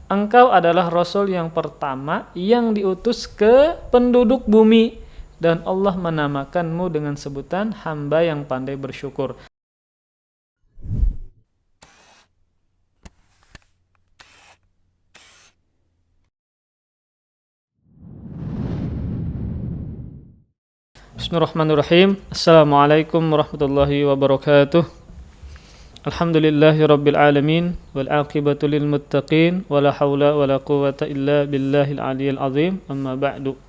engkau adalah Rasul yang pertama yang diutus ke penduduk bumi, dan Allah menamakanmu dengan sebutan hamba yang pandai bersyukur. Bismillahirrahmanirrahim. Assalamualaikum warahmatullahi wabarakatuh. Alhamdulillahi rabbil alamin, wal aqibatu lil muttaqin, wala haula wala quwwata illa billahil aliyyil azim. Amma ba'du.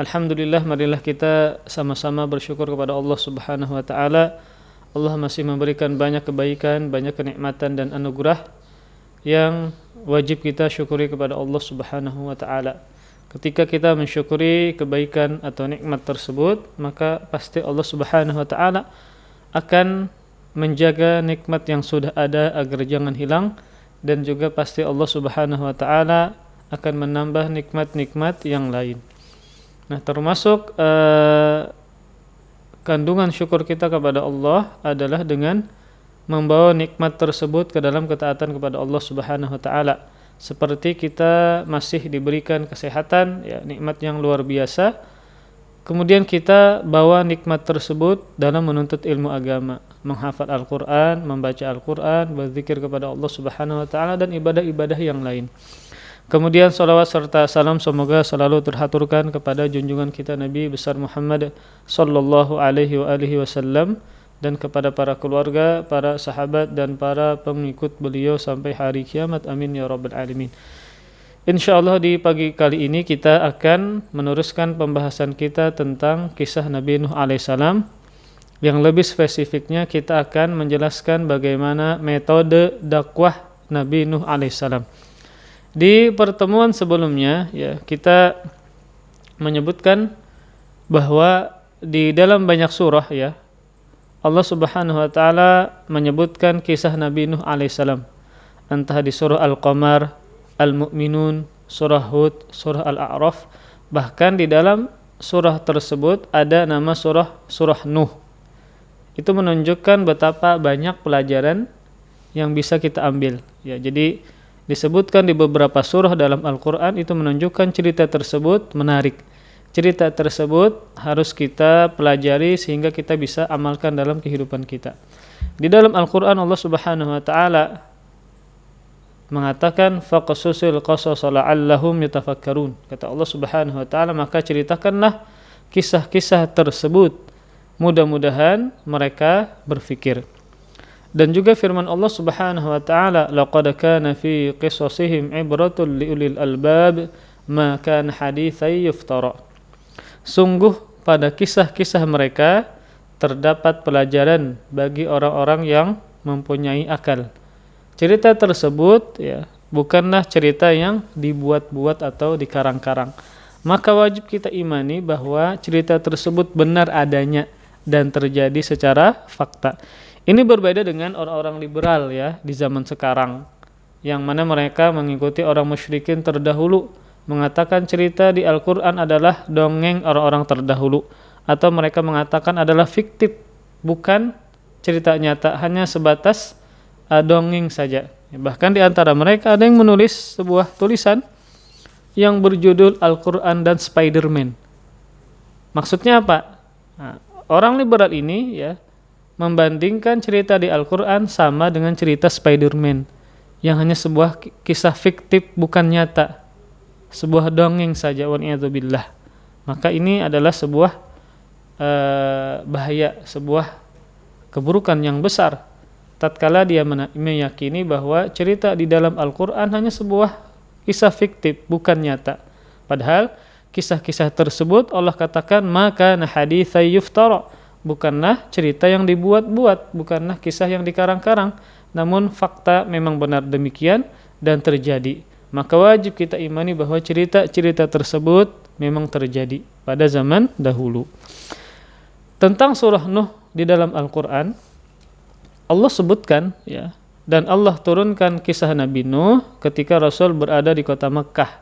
Alhamdulillah, marilah kita sama-sama bersyukur kepada Allah Subhanahu wa taala. Allah masih memberikan banyak kebaikan, banyak kenikmatan dan anugerah yang wajib kita syukuri kepada Allah Subhanahu wa taala. Ketika kita mensyukuri kebaikan atau nikmat tersebut, maka pasti Allah Subhanahu wa taala akan menjaga nikmat yang sudah ada agar jangan hilang, dan juga pasti Allah Subhanahu wa taala akan menambah nikmat-nikmat yang lain. Nah, termasuk kandungan syukur kita kepada Allah adalah dengan membawa nikmat tersebut ke dalam ketaatan kepada Allah Subhanahu wa taala. Seperti kita masih diberikan kesehatan, ya, nikmat yang luar biasa. Kemudian kita bawa nikmat tersebut dalam menuntut ilmu agama, menghafal Al-Quran, membaca Al-Quran, berzikir kepada Allah Subhanahu wa taala, dan ibadah-ibadah yang lain. Kemudian salawat serta salam semoga selalu terhaturkan kepada junjungan kita Nabi besar Muhammad sallallahu alaihi wasallam, dan kepada para keluarga, para sahabat, dan para pengikut beliau sampai hari kiamat. Amin ya rabbal alamin. InsyaAllah di pagi kali ini kita akan meneruskan pembahasan kita tentang kisah Nabi Nuh alaihissalam. Yang lebih spesifiknya kita akan menjelaskan bagaimana metode dakwah Nabi Nuh alaihissalam. Di pertemuan sebelumnya, ya, kita menyebutkan bahwa di dalam banyak surah, ya, Allah Subhanahu wa taala menyebutkan kisah Nabi Nuh alaihissalam, entah di surah Al-Qamar, Al-Mu'minun, surah Hud, surah Al-A'raf. Bahkan di dalam surah tersebut ada nama surah Nuh. Itu menunjukkan betapa banyak pelajaran yang bisa kita ambil, ya. Jadi disebutkan di beberapa surah dalam Al-Quran, itu menunjukkan cerita tersebut menarik. Cerita tersebut harus kita pelajari sehingga kita bisa amalkan dalam kehidupan kita. Di dalam Al-Quran Allah Subhanahu wa taala mengatakan faqasusil qasasa la'allahum yatafakkarun. Kata Allah Subhanahu wa taala, maka ceritakanlah kisah-kisah tersebut, mudah-mudahan mereka berfikir. Dan juga firman Allah Subhanahu wa taala, laqad kana fi qisasihim ibratun liulil albab ma kana haditsan yuftara. Sungguh pada kisah-kisah mereka terdapat pelajaran bagi orang-orang yang mempunyai akal. Cerita tersebut, ya, bukanlah cerita yang dibuat-buat atau dikarang-karang. Maka wajib kita imani bahwa cerita tersebut benar adanya dan terjadi secara fakta. Ini berbeda dengan orang-orang liberal, ya, di zaman sekarang, yang mana mereka mengikuti orang musyrikin terdahulu, mengatakan cerita di Al-Quran adalah dongeng orang-orang terdahulu, atau mereka mengatakan adalah fiktif, bukan cerita nyata, hanya sebatas dongeng saja. Bahkan di antara mereka ada yang menulis sebuah tulisan yang berjudul Al-Quran dan Spider-Man. Maksudnya apa? Nah, orang liberal ini, ya, membandingkan cerita di Al-Quran sama dengan cerita Spider-Man, yang hanya sebuah kisah fiktif, bukan nyata, sebuah dongeng saja. Wa'iyadzubillah. Maka ini adalah sebuah bahaya, sebuah keburukan yang besar tatkala dia meyakini bahwa cerita di dalam Al-Quran hanya sebuah kisah fiktif, bukan nyata. Padahal kisah-kisah tersebut Allah katakan maka haditsan yuftara, bukanlah cerita yang dibuat-buat, bukanlah kisah yang dikarang-karang, namun fakta memang benar demikian dan terjadi. Maka wajib kita imani bahwa cerita-cerita tersebut memang terjadi pada zaman dahulu. Tentang surah Nuh di dalam Al-Quran, Allah sebutkan, ya, dan Allah turunkan kisah Nabi Nuh ketika Rasul berada di kota Mekkah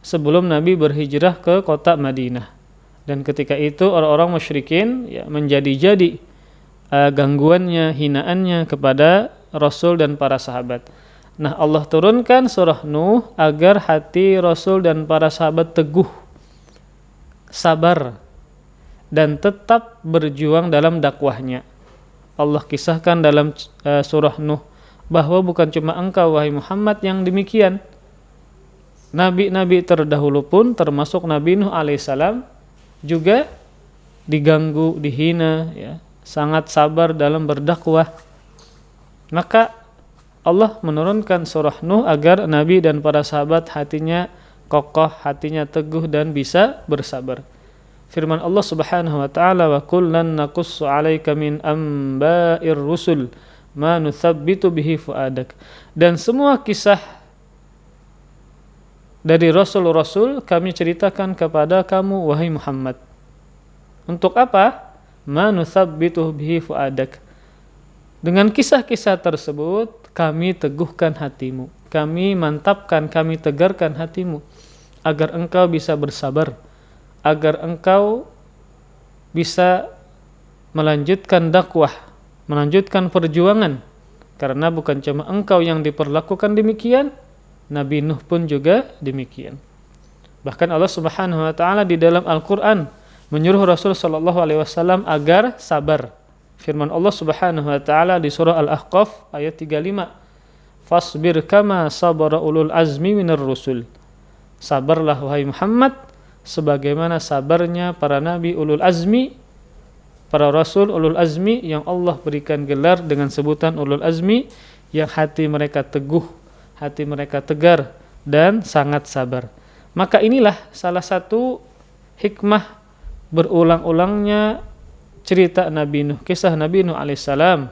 sebelum Nabi berhijrah ke kota Madinah. Dan ketika itu orang-orang musyrikin, ya, menjadi-jadi gangguannya, hinaannya kepada Rasul dan para sahabat. Nah, Allah turunkan surah Nuh agar hati Rasul dan para sahabat teguh, sabar, dan tetap berjuang dalam dakwahnya. Allah kisahkan dalam surah Nuh bahwa bukan cuma engkau wahai Muhammad yang demikian. Nabi-nabi terdahulu pun termasuk Nabi Nuh alaihissalam juga diganggu, dihina, ya, sangat sabar dalam berdakwah. Maka Allah menurunkan surah Nuh agar Nabi dan para sahabat hatinya kokoh, hatinya teguh dan bisa bersabar. Firman Allah Subhanahu wa taala, wa kullan naqussu 'alaika min amba'ir rusul ma nuthabbitu bihi fuadak. Dan semua kisah dari rasul-rasul kami ceritakan kepada kamu wahai Muhammad. Untuk apa? Ma nuthabbitu bihi fuadak. Dengan kisah-kisah tersebut kami teguhkan hatimu, kami mantapkan, kami tegarkan hatimu agar engkau bisa bersabar, agar engkau bisa melanjutkan dakwah, melanjutkan perjuangan. Karena bukan cuma engkau yang diperlakukan demikian, Nabi Nuh pun juga demikian. Bahkan Allah Subhanahu wa taala di dalam Al-Qur'an menyuruh Rasul sallallahu alaihi wasallam agar sabar. Firman Allah Subhanahu wa taala di surah Al-Ahqaf ayat 35, "Fasbir kama sabara ulul azmi minar rusul." Sabarlah wahai Muhammad sebagaimana sabarnya para nabi ulul azmi, para rasul ulul azmi yang Allah berikan gelar dengan sebutan ulul azmi, yang hati mereka teguh, hati mereka tegar dan sangat sabar. Maka inilah salah satu hikmah berulang-ulangnya cerita Nabi Nuh, kisah Nabi Nuh alaihissalam,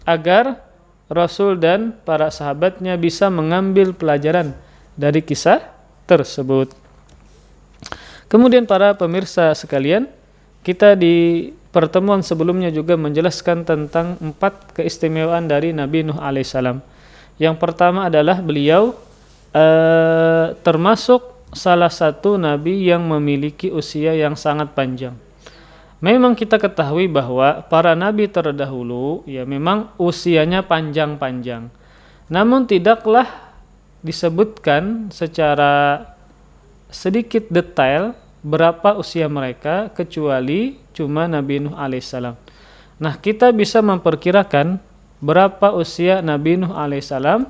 agar Rasul dan para sahabatnya bisa mengambil pelajaran dari kisah tersebut. Kemudian para pemirsa sekalian, kita di pertemuan sebelumnya juga menjelaskan tentang 4 keistimewaan dari Nabi Nuh alaihissalam. Yang pertama adalah beliau termasuk salah satu nabi yang memiliki usia yang sangat panjang. Memang kita ketahui bahwa para nabi terdahulu ya memang usianya panjang-panjang. Namun tidaklah disebutkan secara sedikit detail berapa usia mereka kecuali cuma Nabi Nuh alaihissalam. Nah, kita bisa memperkirakan berapa usia Nabi Nuh alaihissalam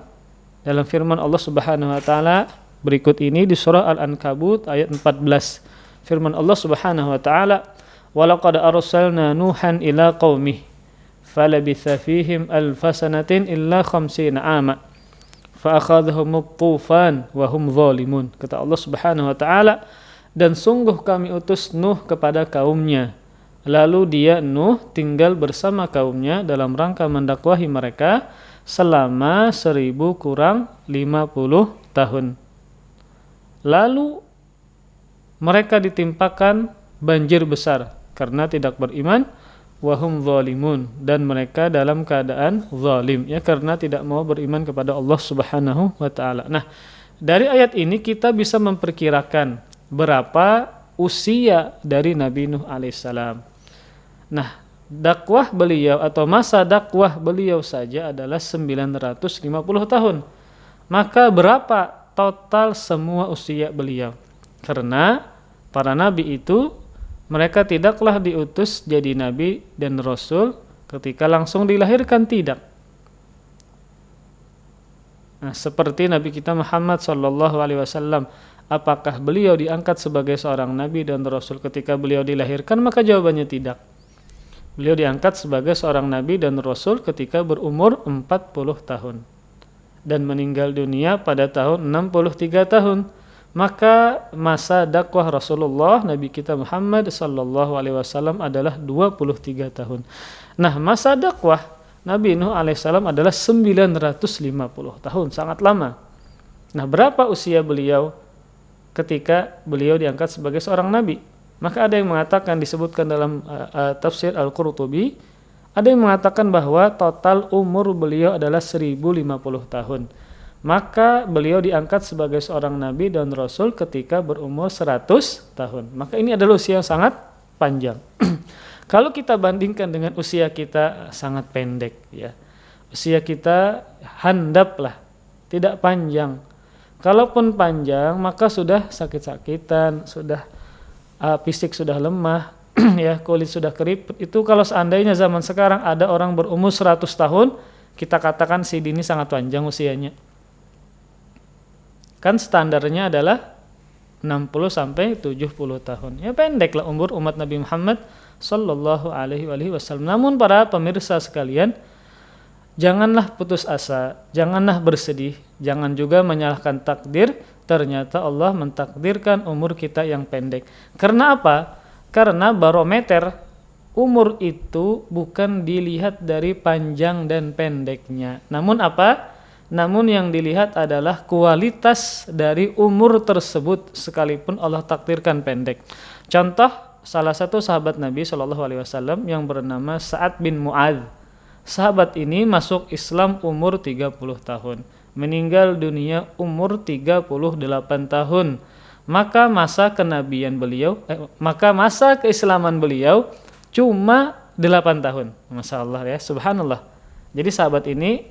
dalam firman Allah Subhanahu wa taala berikut ini di surah Al-Ankabut ayat 14. Firman Allah Subhanahu wa taala, "Walaqad arsalna Nuhan ila qaumih falabitha fihim alfasanatin illa 50 ama fa akhadhahum at-tufan wa hum zalimun." Kata Allah Subhanahu wa taala, dan sungguh kami utus Nuh kepada kaumnya, lalu dia Nuh tinggal bersama kaumnya dalam rangka mendakwahi mereka selama 1000 kurang 50 tahun. Lalu mereka ditimpakan banjir besar karena tidak beriman, wahum zalimun, dan mereka dalam keadaan zalim, ya, karena tidak mau beriman kepada Allah Subhanahu wa taala. Nah, dari ayat ini kita bisa memperkirakan berapa usia dari Nabi Nuh alaihissalam. Nah, dakwah beliau atau masa dakwah beliau saja adalah 950 tahun. Maka berapa total semua usia beliau? Karena para nabi itu mereka tidaklah diutus jadi nabi dan rasul ketika langsung dilahirkan, tidak. Nah, seperti Nabi kita Muhammad sallallahu alaihi wasallam, apakah beliau diangkat sebagai seorang nabi dan rasul ketika beliau dilahirkan? Maka jawabannya tidak. Beliau diangkat sebagai seorang nabi dan rasul ketika berumur 40 tahun dan meninggal dunia pada tahun 63 tahun. Maka masa dakwah Rasulullah Nabi kita Muhammad sallallahu alaihi wasallam adalah 23 tahun. Nah, masa dakwah Nabi Nuh alaihissalam adalah 950 tahun, sangat lama. Nah, berapa usia beliau ketika beliau diangkat sebagai seorang nabi? Maka ada yang mengatakan, disebutkan dalam tafsir Al-Qurtubi, ada yang mengatakan bahwa total umur beliau adalah 1050 tahun. Maka beliau diangkat sebagai seorang nabi dan rasul ketika berumur 100 tahun. Maka ini adalah usia yang sangat panjang. Kalau kita bandingkan dengan usia kita sangat pendek, ya. Usia kita handap lah tidak panjang. Kalaupun panjang maka sudah sakit-sakitan, sudah fisik sudah lemah, ya, kulit sudah keriput. Itu kalau seandainya zaman sekarang ada orang berumur 100 tahun, kita katakan si ini sangat panjang usianya. Kan standarnya adalah 60 sampai 70 tahun. Ya pendek lah umur umat Nabi Muhammad sallallahu alaihi wasallam. Namun para pemirsa sekalian, janganlah putus asa, janganlah bersedih, jangan juga menyalahkan takdir. Ternyata Allah mentakdirkan umur kita yang pendek. Karena apa? Karena barometer umur itu bukan dilihat dari panjang dan pendeknya. Namun apa? Namun yang dilihat adalah kualitas dari umur tersebut sekalipun Allah takdirkan pendek. Contoh, salah satu sahabat Nabi SAW yang bernama Sa'ad bin Mu'adz. Sahabat ini masuk Islam umur 30 tahun, meninggal dunia umur 38 tahun. Maka masa kenabian beliau, maka masa keislaman beliau cuma 8 tahun. Masya Allah ya, subhanallah. Jadi sahabat ini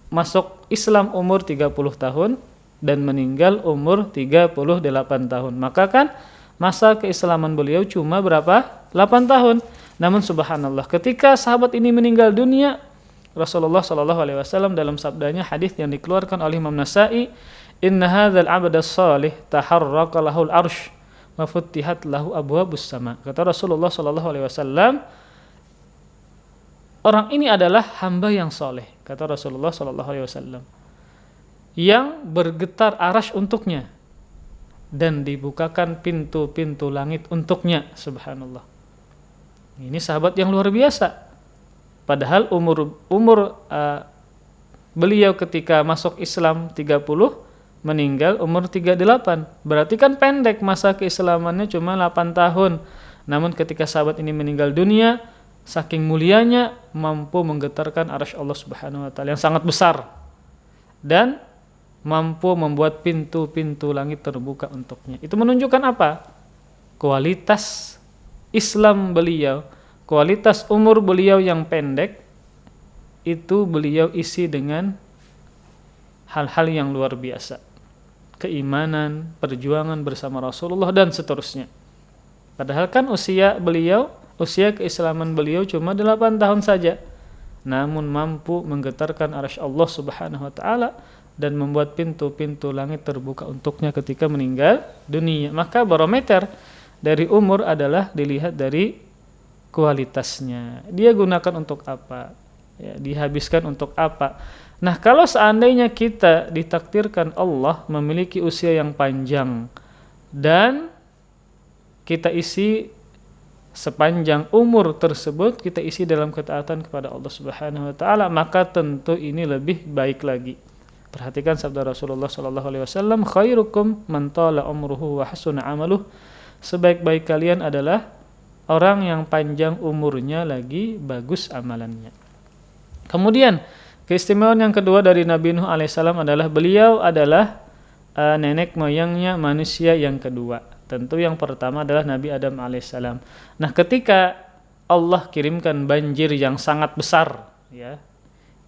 masuk Islam umur 30 tahun dan meninggal umur 38 tahun. Maka kan masa keislaman beliau cuma berapa? 8 tahun. Namun subhanallah, ketika sahabat ini meninggal dunia, Rasulullah SAW dalam sabdanya, hadis yang dikeluarkan oleh Imam Nasa'i, "Inna hadzal 'abda shalih taharraka lahul arsy wa futtihat lahu abwabus sama." Kata Rasulullah SAW, orang ini adalah hamba yang soleh, kata Rasulullah SAW, yang bergetar arasy untuknya dan dibukakan pintu-pintu langit untuknya. Subhanallah. Ini sahabat yang luar biasa. Padahal umur beliau ketika masuk Islam 30, meninggal umur 38. Berarti kan pendek, masa keislamannya cuma 8 tahun. Namun ketika sahabat ini meninggal dunia, saking mulianya mampu menggetarkan arasy Allah Subhanahu wa taala yang sangat besar dan mampu membuat pintu-pintu langit terbuka untuknya. Itu menunjukkan apa? Kualitas Islam beliau, kualitas umur beliau yang pendek itu beliau isi dengan hal-hal yang luar biasa. Keimanan, perjuangan bersama Rasulullah dan seterusnya. Padahal kan usia keislaman beliau cuma 8 tahun saja. Namun mampu menggetarkan arasy Allah Subhanahu wa taala dan membuat pintu-pintu langit terbuka untuknya ketika meninggal dunia. Maka barometer dari umur adalah dilihat dari kualitasnya. Dia gunakan untuk apa? Ya, dihabiskan untuk apa? Nah, kalau seandainya kita ditakdirkan Allah memiliki usia yang panjang dan kita isi sepanjang umur tersebut kita isi dalam ketaatan kepada Allah Subhanahu wa taala, maka tentu ini lebih baik lagi. Perhatikan sabda Rasulullah sallallahu alaihi wasallam, "Khairukum man tala umruhu wa hasuna amaluh." Sebaik-baik kalian adalah orang yang panjang umurnya lagi bagus amalannya. Kemudian keistimewaan yang kedua dari Nabi Nuh alaihissalam adalah beliau adalah nenek moyangnya manusia yang kedua. Tentu yang pertama adalah Nabi Adam alaihissalam. Nah, ketika Allah kirimkan banjir yang sangat besar, ya,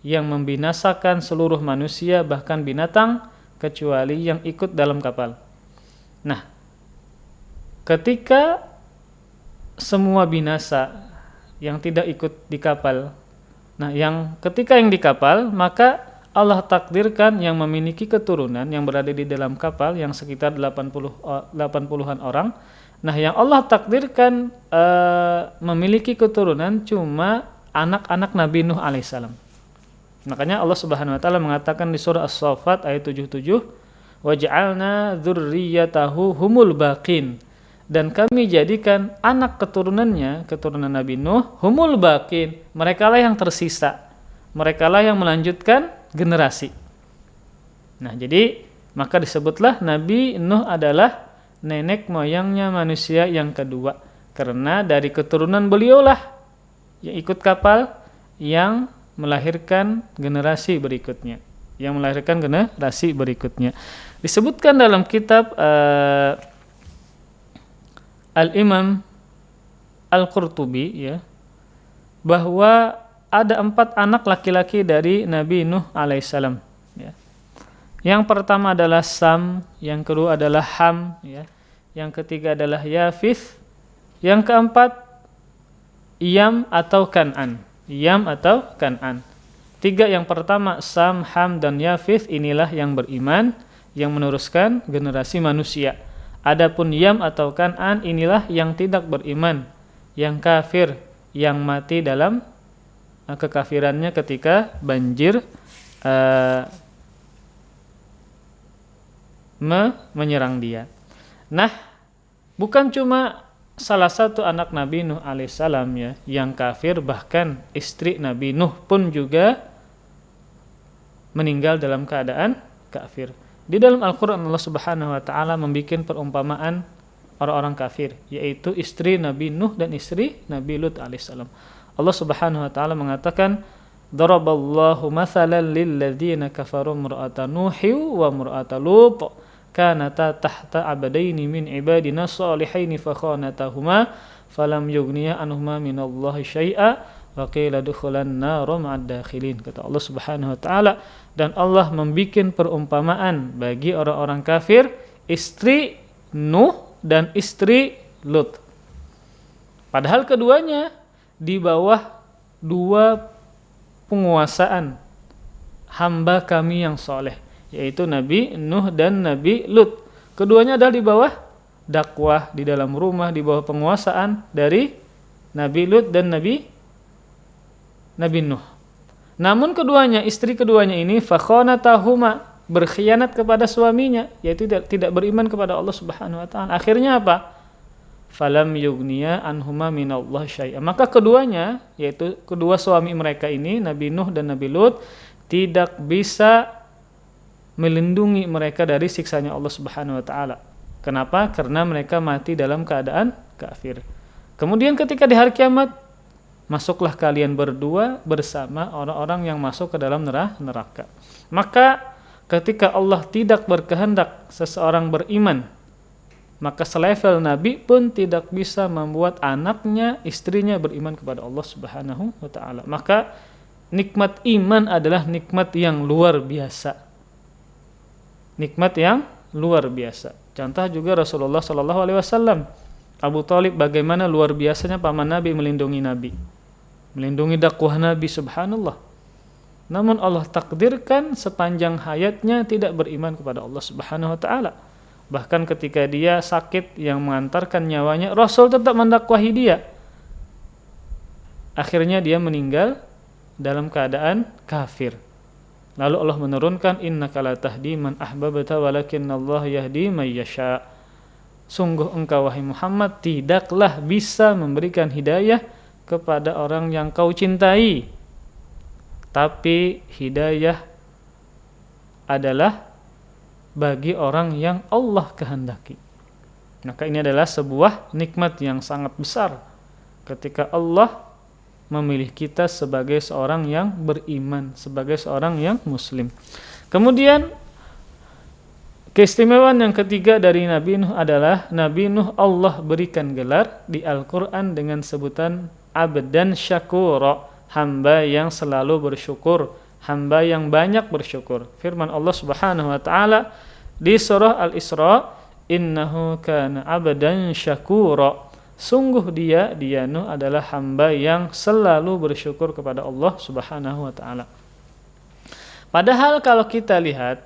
yang membinasakan seluruh manusia bahkan binatang kecuali yang ikut dalam kapal. Nah, ketika semua binasa yang tidak ikut di kapal, nah ketika yang di kapal, maka Allah takdirkan yang memiliki keturunan yang berada di dalam kapal yang sekitar 80-an orang. Nah, yang Allah takdirkan memiliki keturunan cuma anak-anak Nabi Nuh alaihissalam. Makanya Allah Subhanahu wa taala mengatakan di surah As-Saffat ayat 77, "Waj'alna dzurriyyatahu humul baqin." Dan kami jadikan anak keturunannya, keturunan Nabi Nuh, humul baqin, merekalah yang tersisa. Merekalah yang melanjutkan generasi. Nah, jadi maka disebutlah Nabi Nuh adalah nenek moyangnya manusia yang kedua, karena dari keturunan beliaulah yang ikut kapal yang melahirkan generasi berikutnya, disebutkan dalam kitab Al-Imam Al-Qurtubi, ya, bahwa ada 4 anak laki-laki dari Nabi Nuh alaihissalam, ya. Yang pertama adalah Sam, yang kedua adalah Ham, ya. Yang ketiga adalah Yafith, yang keempat Yam atau Kan'an. Yam atau Kan'an. 3 yang pertama Sam, Ham, dan Yafith inilah yang beriman, yang meneruskan generasi manusia. Adapun Yam atau Kan'an inilah yang tidak beriman, yang kafir, yang mati dalam kekafirannya ketika banjir menyerang dia. Nah, bukan cuma salah satu anak Nabi Nuh alaihissalam ya yang kafir, bahkan istri Nabi Nuh pun juga meninggal dalam keadaan kafir. Di dalam Al-Quran Allah Subhanahu wa Ta'ala membuat perumpamaan orang-orang kafir, yaitu istri Nabi Nuh dan istri Nabi Lut alaihissalam. Allah Subhanahu wa Ta'ala mengatakan, daraballahu mathalan lilladzina kafaru imra'ata Nuhi wa imra'ata Lut kanata tahta abadaini min ibadina shalihaini fakhanatahuma falam yughniya anhuma minallahi syai'a wa qila dukhulan nar ma'ad dakhilin. Kata Allah Subhanahu wa Ta'ala, dan Allah membikin perumpamaan bagi orang-orang kafir, istri Nuh dan istri Lut. Padahal keduanya di bawah 2 penguasaan hamba kami yang soleh, yaitu Nabi Nuh dan Nabi Lut. Keduanya adalah di bawah dakwah, di dalam rumah, di bawah penguasaan dari Nabi Lut dan Nabi Nuh. Namun keduanya, istri keduanya ini fakhanatahuma, berkhianat kepada suaminya, yaitu tidak beriman kepada Allah Subhanahu wa Ta'ala. Akhirnya apa? Falam yughniya anhuma minallahi syai'a. Maka keduanya, yaitu kedua suami mereka ini, Nabi Nuh dan Nabi Lut, tidak bisa melindungi mereka dari siksanya Allah Subhanahu wa Ta'ala. Kenapa? Karena mereka mati dalam keadaan kafir. Kemudian ketika di hari kiamat, masuklah kalian berdua bersama orang-orang yang masuk ke dalam neraka. Maka ketika Allah tidak berkehendak seseorang beriman, maka selevel Nabi pun tidak bisa membuat anaknya, istrinya beriman kepada Allah Subhanahu wa Ta'ala. Maka nikmat iman adalah nikmat yang luar biasa. Nikmat yang luar biasa. Contoh juga Rasulullah SAW, Abu Thalib, bagaimana luar biasanya paman Nabi melindungi Nabi, melindungi dakwah Nabi, subhanallah. Namun Allah takdirkan sepanjang hayatnya tidak beriman kepada Allah Subhanahu wa Ta'ala. Bahkan ketika dia sakit yang mengantarkan nyawanya, Rasul tetap mendakwahi dia. Akhirnya dia meninggal dalam keadaan kafir. Lalu Allah menurunkan, innaka la tahdi man ahbabta walakinnallaha yahdi may yasha. Sungguh engkau wahai Muhammad tidaklah bisa memberikan hidayah kepada orang yang kau cintai, tapi hidayah adalah bagi orang yang Allah kehendaki. Maka ini adalah sebuah nikmat yang sangat besar ketika Allah memilih kita sebagai seorang yang beriman, sebagai seorang yang muslim. Kemudian keistimewaan yang ketiga dari Nabi Nuh adalah Nabi Nuh Allah berikan gelar di Al-Quran dengan sebutan abdan syakura, hamba yang selalu bersyukur, hamba yang banyak bersyukur. Firman Allah Subhanahu wa Ta'ala di surah Al-Isra, innahu kana abdan syakura, sungguh dia Nuh adalah hamba yang selalu bersyukur kepada Allah Subhanahu wa Ta'ala. Padahal kalau kita lihat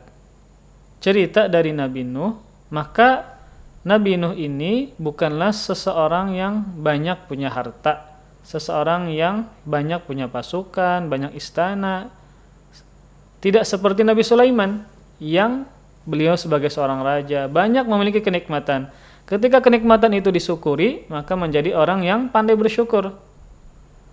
cerita dari Nabi Nuh, maka Nabi Nuh ini bukanlah seseorang yang banyak punya harta, seseorang yang banyak punya pasukan, banyak istana. Tidak seperti Nabi Sulaiman yang beliau sebagai seorang raja banyak memiliki kenikmatan. Ketika kenikmatan itu disyukuri, maka menjadi orang yang pandai bersyukur.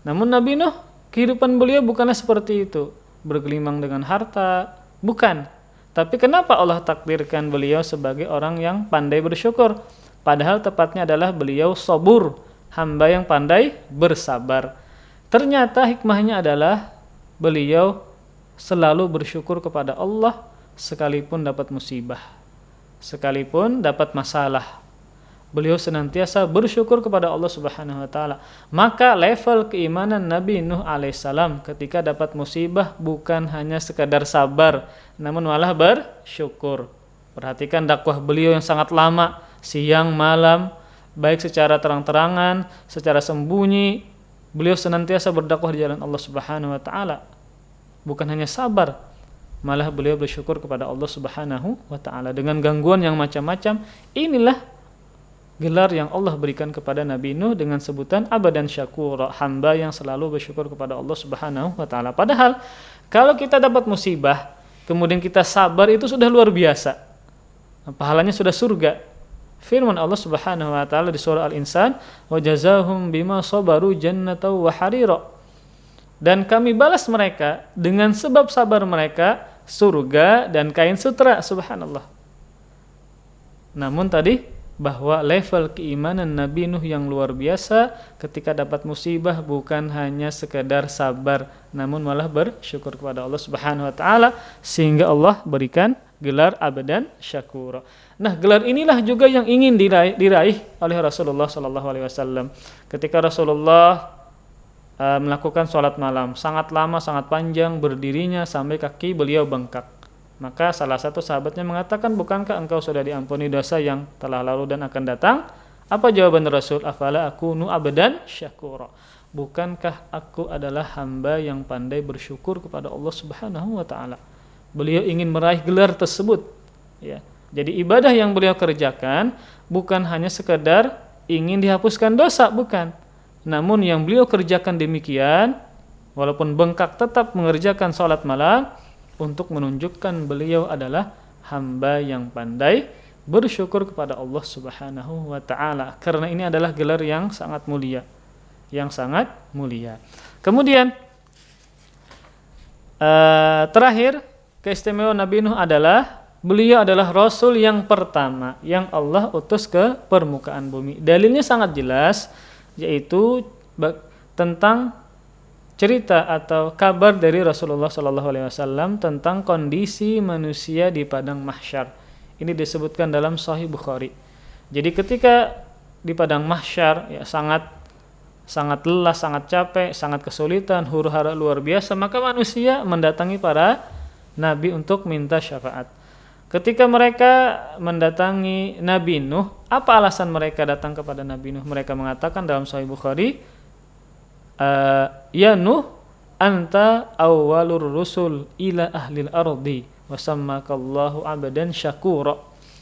Namun Nabi Nuh, kehidupan beliau bukanlah seperti itu, bergelimang dengan harta, bukan. Tapi kenapa Allah takdirkan beliau sebagai orang yang pandai bersyukur? Padahal tepatnya adalah beliau sabur, hamba yang pandai bersabar. Ternyata hikmahnya adalah beliau selalu bersyukur kepada Allah sekalipun dapat musibah, sekalipun dapat masalah. Beliau senantiasa bersyukur kepada Allah Subhanahu wa taala. Maka level keimanan Nabi Nuh alaihissalam ketika dapat musibah bukan hanya sekadar sabar, namun malah bersyukur. Perhatikan dakwah beliau yang sangat lama, siang malam, baik secara terang-terangan, secara sembunyi, beliau senantiasa berdakwah di jalan Allah Subhanahu wa taala. Bukan hanya sabar, malah beliau bersyukur kepada Allah Subhanahu wa taala dengan gangguan yang macam-macam. Inilah gelar yang Allah berikan kepada Nabi Nuh dengan sebutan abadan syakura, hamba yang selalu bersyukur kepada Allah Subhanahu wa taala. Padahal kalau kita dapat musibah, kemudian kita sabar, itu sudah luar biasa. Pahalanya sudah surga. Firman Allah Subhanahu wa taala di surah Al-Insan, "Wa jazaahum bima sabaru jannatan wa harira." Dan kami balas mereka dengan sebab sabar mereka surga dan kain sutra. Subhanallah. Namun tadi bahwa level keimanan Nabi Nuh yang luar biasa ketika dapat musibah bukan hanya sekedar sabar, namun malah bersyukur kepada Allah Subhanahu wa taala sehingga Allah berikan gelar abadan syakura. Nah, gelar inilah juga yang ingin diraih oleh Rasulullah sallallahu alaihi wasallam. Ketika Rasulullah melakukan sholat malam, sangat lama, sangat panjang berdirinya sampai kaki beliau bengkak. Maka salah satu sahabatnya mengatakan, bukankah engkau sudah diampuni dosa yang telah lalu dan akan datang? Apa jawaban Rasul? Afala akunu abdan syakura. Bukankah aku adalah hamba yang pandai bersyukur kepada Allah Subhanahu wa taala? Beliau ingin meraih gelar tersebut. Ya. Jadi ibadah yang beliau kerjakan bukan hanya sekedar ingin dihapuskan dosa, bukan. Namun yang beliau kerjakan demikian, walaupun bengkak tetap mengerjakan sholat malam, untuk menunjukkan beliau adalah hamba yang pandai bersyukur kepada Allah Subhanahu wa taala. Karena ini adalah gelar yang sangat mulia. Yang sangat mulia. Kemudian terakhir, keistimewaan Nabi Nuh adalah beliau adalah rasul yang pertama yang Allah utus ke permukaan bumi. Dalilnya sangat jelas, yaitu tentang cerita atau kabar dari Rasulullah SAW tentang kondisi manusia di padang mahsyar. Ini disebutkan dalam Sahih Bukhari. Jadi ketika di padang mahsyar, ya sangat lelah, sangat capek, sangat kesulitan, huru-hara luar biasa, maka manusia mendatangi para nabi untuk minta syafaat. Ketika mereka mendatangi Nabi Nuh, apa alasan mereka datang kepada Nabi Nuh? Mereka mengatakan dalam Sahih Bukhari, ya Nuh, anta awwalur rusul ila ahlil ardi wa sammakallahu abdan syakura.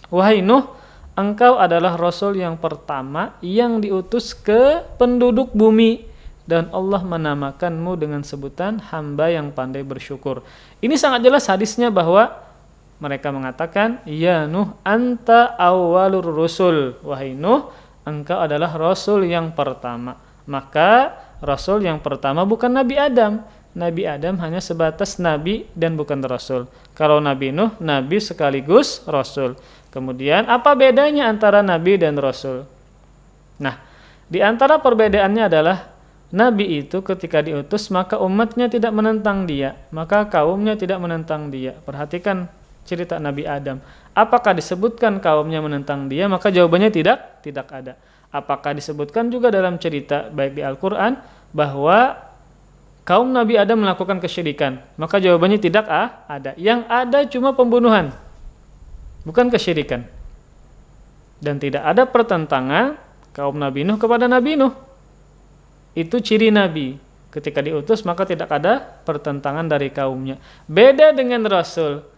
Wahai Nuh, engkau adalah rasul yang pertama yang diutus ke penduduk bumi dan Allah menamakanmu dengan sebutan hamba yang pandai bersyukur. Ini sangat jelas hadisnya bahwa mereka mengatakan, ya Nuh, anta awwalur rusul. Wahai Nuh, engkau adalah rasul yang pertama. Maka rasul yang pertama bukan Nabi Adam. Nabi Adam hanya sebatas nabi dan bukan rasul. Kalau Nabi Nuh, nabi sekaligus rasul. Kemudian apa bedanya antara nabi dan rasul? Nah, di antara perbedaannya adalah nabi itu ketika diutus maka umatnya tidak menentang dia, maka kaumnya tidak menentang dia. Perhatikan cerita Nabi Adam. Apakah disebutkan kaumnya menentang dia? Maka jawabannya tidak ada. Apakah disebutkan juga dalam cerita baik di Al-Quran bahwa kaum Nabi Adam melakukan kesyirikan? Maka jawabannya tidak ada. Yang ada cuma pembunuhan, bukan kesyirikan. Dan tidak ada pertentangan kaum Nabi Nuh kepada Nabi Nuh. Itu ciri Nabi. Ketika diutus maka tidak ada pertentangan dari kaumnya. Beda dengan Rasul.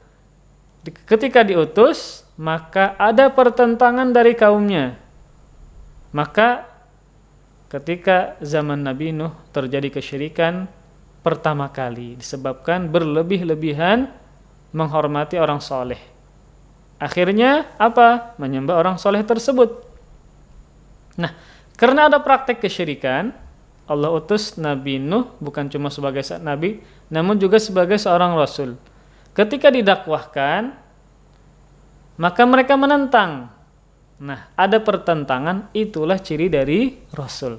Ketika diutus maka ada pertentangan dari kaumnya. Maka ketika zaman Nabi Nuh terjadi kesyirikan pertama kali disebabkan berlebih-lebihan menghormati orang soleh. Akhirnya apa? Menyembah orang soleh tersebut. Nah, karena ada praktek kesyirikan, Allah utus Nabi Nuh bukan cuma sebagai nabi, namun juga sebagai seorang rasul. Ketika didakwahkan, maka mereka menentang. Nah, ada pertentangan, itulah ciri dari Rasul.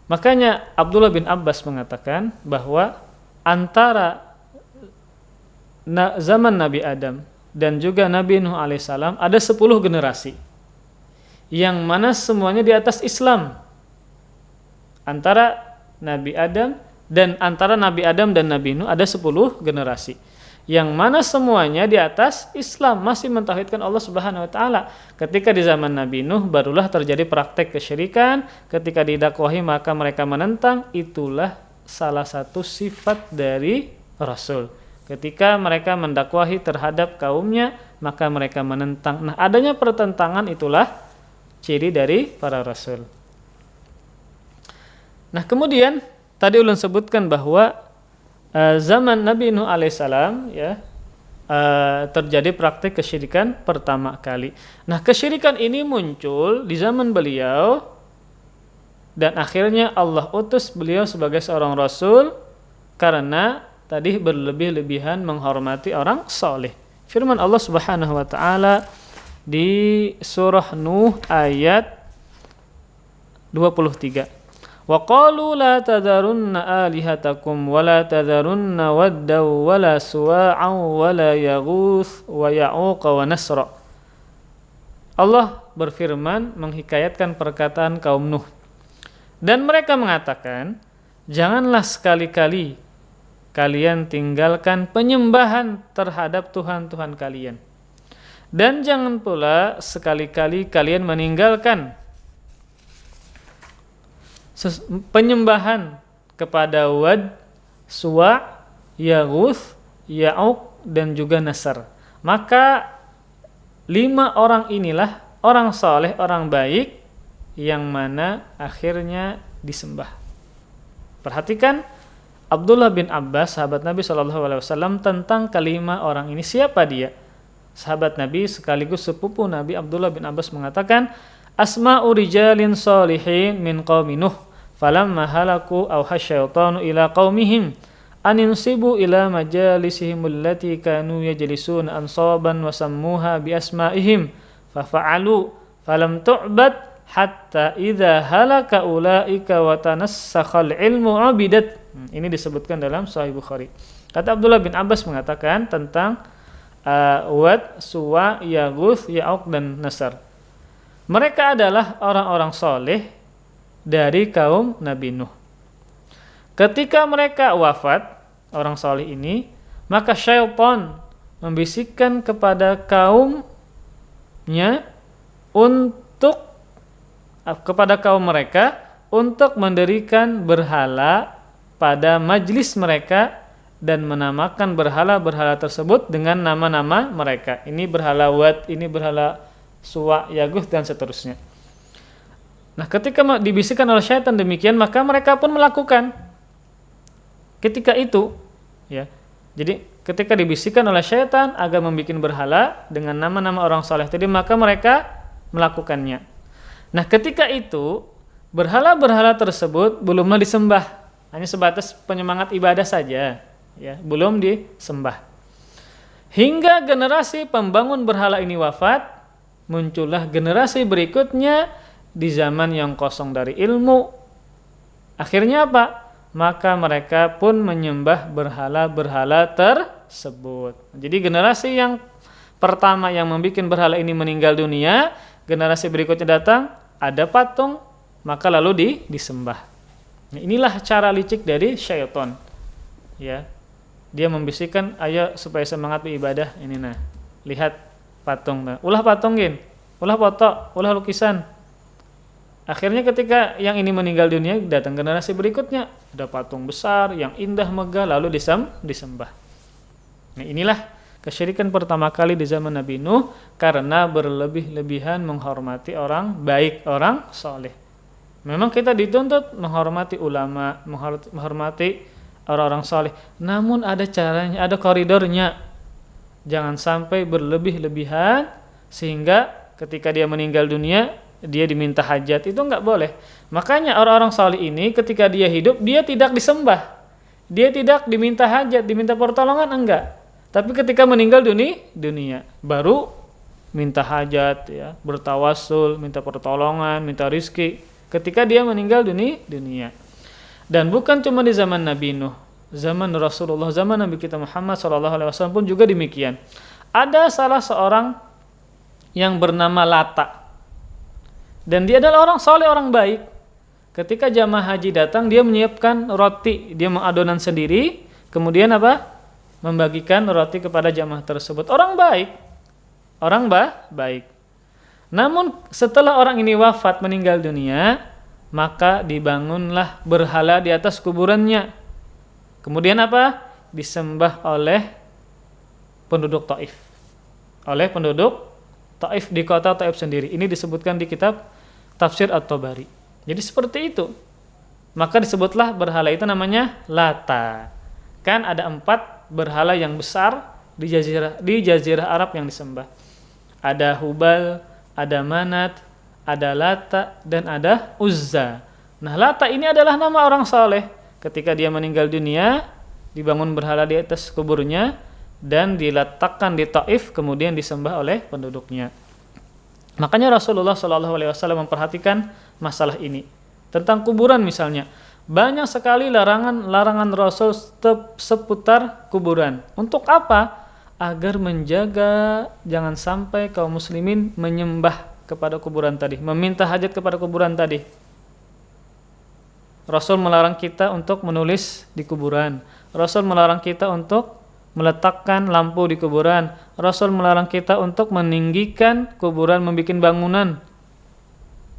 Makanya Abdullah bin Abbas mengatakan bahwa antara zaman Nabi Adam dan juga Nabi Nuh alaihissalam ada 10 generasi. yang mana semuanya di atas Islam. Antara Nabi Adam dan Nabi Nuh ada 10 generasi. Yang mana semuanya di atas Islam, masih mentauhidkan Allah Subhanahu wa taala. Ketika di zaman Nabi Nuh barulah terjadi praktek kesyirikan, ketika didakwahi maka mereka menentang. Itulah salah satu sifat dari Rasul. Ketika mereka mendakwahi terhadap kaumnya, maka mereka menentang. Nah, adanya pertentangan itulah ciri dari para Rasul. Nah, kemudian tadi ulun sebutkan bahwa zaman Nabi Nuh alaihissalam ya terjadi praktik kesyirikan pertama kali. Nah, kesyirikan ini muncul di zaman beliau dan akhirnya Allah utus beliau sebagai seorang rasul karena tadi berlebih-lebihan menghormati orang saleh. Firman Allah Subhanahu wa taala di surah Nuh ayat 23. Wa qalu la tadharunna alihatakum wa la tadharunna waddaw wa la suwa'an wa la yaghuth wa ya'uq wa nasra. Allah berfirman menghikayatkan perkataan kaum Nuh. Dan mereka mengatakan, janganlah sekali-kali kalian tinggalkan penyembahan terhadap Tuhan-Tuhan kalian. Dan jangan pula sekali-kali kalian meninggalkan penyembahan kepada Wad, Suwa, Yaghuth, Ya'uq dan juga Nasr. Maka 5 orang inilah orang saleh, orang baik yang mana akhirnya disembah. Perhatikan Abdullah bin Abbas, sahabat Nabi SAW, tentang kelima orang ini. Siapa dia? Sahabat Nabi sekaligus sepupu Nabi Abdullah bin Abbas mengatakan, Asma'u rijalin salihin min qaumi Nuh. Falamma halaku awha syaitanu ila qaumihim aninsibu ila majalisihim allati kanu yajlisuna ansaban wa sammuha bi asma'ihim fafa'alu falam tu'bad hatta idza halaka ulaika wa tanassakhal ilmu abidat. Ini disebutkan dalam Sahih Bukhari. Kata Abdullah bin Abbas mengatakan tentang Wad, Suwa, Yaghuth, Ya'uq dan Nasr. Mereka adalah orang-orang soleh dari kaum Nabi Nuh. Ketika mereka wafat, orang soleh ini, maka syaitan membisikkan kepada kaumnya kepada kaum mereka untuk mendirikan berhala pada majlis mereka dan menamakan berhala-berhala tersebut dengan nama-nama mereka. Ini berhala Wad, ini berhala Suwa, Yaghuth dan seterusnya. Nah, ketika dibisikkan oleh syaitan demikian, maka mereka pun melakukan. Ketika itu, ya. Jadi, ketika dibisikkan oleh syaitan agar membuat berhala dengan nama-nama orang saleh tadi, maka mereka melakukannya. Nah, ketika itu, berhala-berhala tersebut belumlah disembah, hanya sebatas penyemangat ibadah saja, ya, belum disembah. Hingga generasi pembangun berhala ini wafat, muncullah generasi berikutnya di zaman yang kosong dari ilmu. Akhirnya apa? Maka mereka pun menyembah berhala-berhala tersebut. Jadi generasi yang pertama yang membuat berhala ini meninggal dunia, generasi berikutnya datang, ada patung, maka lalu disembah. Nah, inilah cara licik dari syaitan. Ya. Dia membisikkan, ayo supaya semangat beribadah. Ini nah, lihat patung. Nah, ulah patungin, ulah foto, ulah lukisan. Akhirnya ketika yang ini meninggal dunia, datang generasi berikutnya, ada patung besar yang indah megah lalu disembah. Nah, inilah kesyirikan pertama kali di zaman Nabi Nuh karena berlebih-lebihan menghormati orang baik, orang soleh. Memang kita dituntut menghormati ulama, menghormati orang-orang soleh. Namun ada caranya, ada koridornya. Jangan sampai berlebih-lebihan sehingga ketika dia meninggal dunia dia diminta hajat, itu enggak boleh. Makanya orang-orang saleh ini ketika dia hidup dia tidak disembah, dia tidak diminta hajat, diminta pertolongan, enggak. Tapi ketika meninggal dunia baru minta hajat, ya, bertawasul, minta pertolongan, minta rizki. Ketika dia meninggal dunia. Dan bukan cuma di zaman Nabi Nuh, zaman Rasulullah, zaman Nabi kita Muhammad SAW pun juga demikian. Ada salah seorang yang bernama Lata. Dan dia adalah orang soleh, orang baik. Ketika jamaah haji datang, dia menyiapkan roti, dia mengadonan sendiri, kemudian apa? Membagikan roti kepada jamaah tersebut. Orang baik. Orang baik. Namun setelah orang ini wafat, meninggal dunia, maka dibangunlah berhala di atas kuburannya. Kemudian apa? Disembah oleh penduduk Taif. Oleh penduduk Taif di kota Taif sendiri. Ini disebutkan di kitab Tafsir At-Tabari. Jadi seperti itu. Maka disebutlah berhala itu namanya Lata. Kan ada 4 berhala yang besar di jazirah Arab yang disembah. Ada Hubal, ada Manat, ada Lata, dan ada Uzza. Nah, Lata ini adalah nama orang saleh. Ketika dia meninggal dunia, dibangun berhala di atas kuburnya dan diletakkan di Taif, kemudian disembah oleh penduduknya. Makanya Rasulullah SAW memperhatikan masalah ini. Tentang kuburan misalnya, banyak sekali larangan Rasul seputar kuburan. Untuk apa? Agar menjaga jangan sampai kaum muslimin menyembah kepada kuburan tadi, meminta hajat kepada kuburan tadi. Rasul melarang kita untuk menulis di kuburan. Rasul melarang kita untuk meletakkan lampu di kuburan. Rasul melarang kita untuk meninggikan kuburan, membuat bangunan.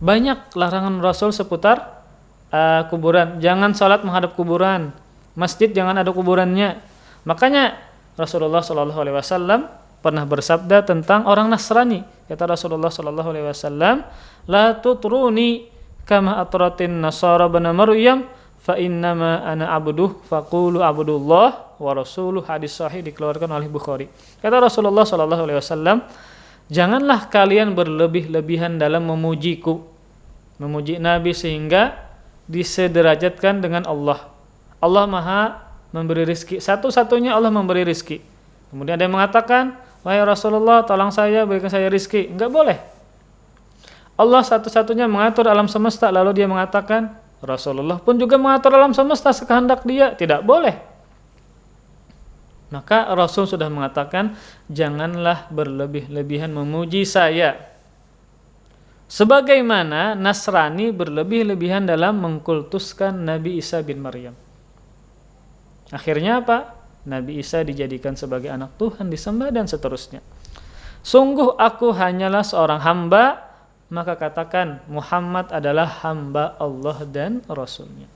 Banyak larangan Rasul seputar kuburan. Jangan salat menghadap kuburan. Masjid jangan ada kuburannya. Makanya Rasulullah SAW pernah bersabda tentang orang Nasrani. Kata Rasulullah SAW, "La tutruni kama atratin nasara bana Maryam, fa innama ana abduh faqulu abdullah wa rasuluh." Hadis sahih dikeluarkan oleh Bukhari. Kata Rasulullah SAW, janganlah kalian berlebih-lebihan dalam memujiku, memuji Nabi sehingga disederajatkan dengan Allah. Allah Maha memberi rizki, satu-satunya Allah memberi rizki. Kemudian ada yang mengatakan, wahai Rasulullah, tolong saya, berikan saya rizki. Enggak boleh. Allah satu-satunya mengatur alam semesta, lalu dia mengatakan, Rasulullah pun juga mengatur alam semesta sekehendak dia. Tidak boleh. Maka Rasul sudah mengatakan, janganlah berlebih-lebihan memuji saya. Sebagaimana Nasrani berlebih-lebihan dalam mengkultuskan Nabi Isa bin Maryam. Akhirnya apa? Nabi Isa dijadikan sebagai anak Tuhan, disembah dan seterusnya. Sungguh aku hanyalah seorang hamba, maka katakan Muhammad adalah hamba Allah dan Rasulnya.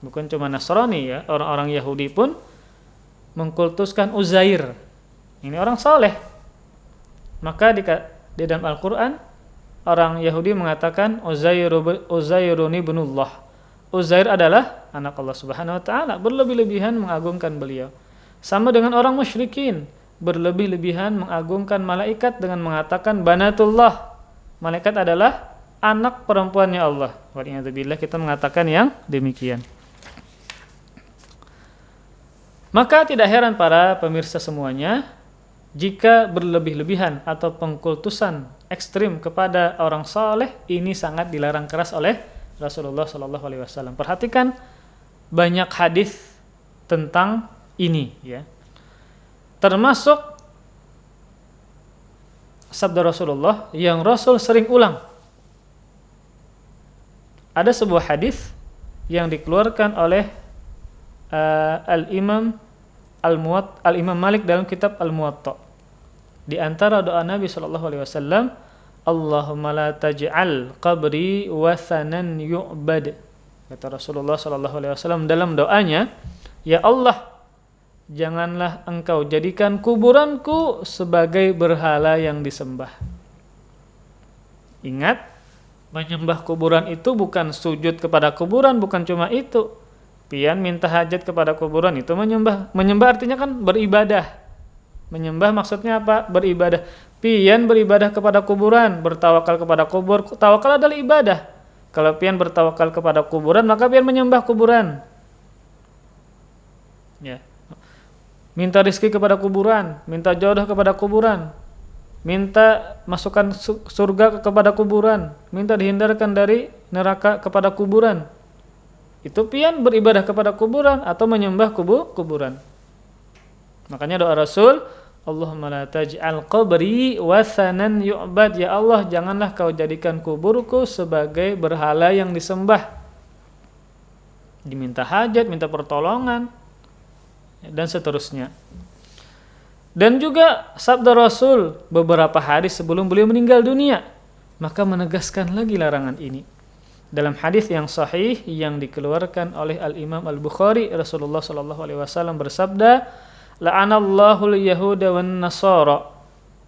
Bukan cuma Nasrani ya, orang-orang Yahudi pun mengkultuskan Uzair. Ini orang saleh. Maka di dalam Al-Quran, orang Yahudi mengatakan Uzairun ibnullah. Uzair adalah anak Allah Subhanahu wa taala, berlebih-lebihan mengagungkan beliau. Sama dengan orang musyrikin, berlebih-lebihan mengagungkan malaikat dengan mengatakan banatullah. Malaikat adalah anak perempuannya Allah. Waliyadzubillah, kita mengatakan yang demikian. Maka tidak heran para pemirsa semuanya, jika berlebih-lebihan atau pengkultusan ekstrim kepada orang saleh ini sangat dilarang keras oleh Rasulullah SAW. Perhatikan banyak hadis tentang ini, ya. Termasuk sabda Rasulullah yang Rasul sering ulang. Ada sebuah hadis yang dikeluarkan oleh Al-Imam Malik dalam kitab Al-Muwatta. Di antara doa Nabi SAW, Allahumma la taj'al qabri wathanan yu'bad. Kata Rasulullah SAW dalam doanya, ya Allah, janganlah engkau jadikan kuburanku sebagai berhala yang disembah. Ingat, menyembah kuburan itu bukan sujud kepada kuburan, bukan cuma itu. Pian minta hajat kepada kuburan itu menyembah. Menyembah artinya kan beribadah. Menyembah maksudnya apa? Beribadah. Pian beribadah kepada kuburan, bertawakal kepada kubur. Tawakal adalah ibadah. Kalau pian bertawakal kepada kuburan, maka pian menyembah kuburan. Ya. Minta rezeki kepada kuburan, minta jodoh kepada kuburan, minta masukkan surga kepada kuburan, minta dihindarkan dari neraka kepada kuburan. Itu pian beribadah kepada kuburan atau menyembah kuburan. Makanya doa Rasul, Allahumma la taj'al qabri wathanan yu'bad. Ya Allah, janganlah kau jadikan kuburku sebagai berhala yang disembah. Diminta hajat, minta pertolongan, dan seterusnya. Dan juga sabda Rasul beberapa hari sebelum beliau meninggal dunia, maka menegaskan lagi larangan ini. Dalam hadis yang sahih yang dikeluarkan oleh Al-Imam Al-Bukhari, Rasulullah SAW bersabda, la'anallahu al-yahuda wan nasara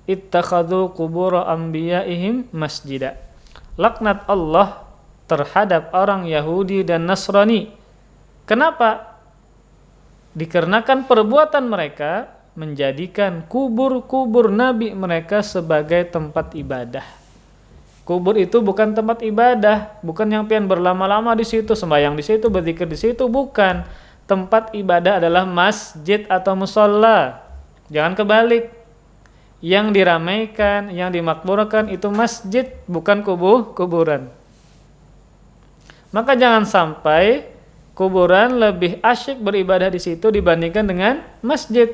ittakhadhu qubur anbiya'ihim masjida. Laknat Allah terhadap orang Yahudi dan Nasrani. Kenapa? Dikarenakan perbuatan mereka menjadikan kubur-kubur nabi mereka sebagai tempat ibadah. Kubur itu bukan tempat ibadah, bukan yang pian berlama-lama di situ, sembahyang di situ, berzikir di situ, bukan. Tempat ibadah adalah masjid atau musholla. Jangan kebalik. Yang diramaikan, yang dimakmurkan itu masjid, bukan kuburan. Maka jangan sampai kuburan lebih asyik beribadah di situ dibandingkan dengan masjid.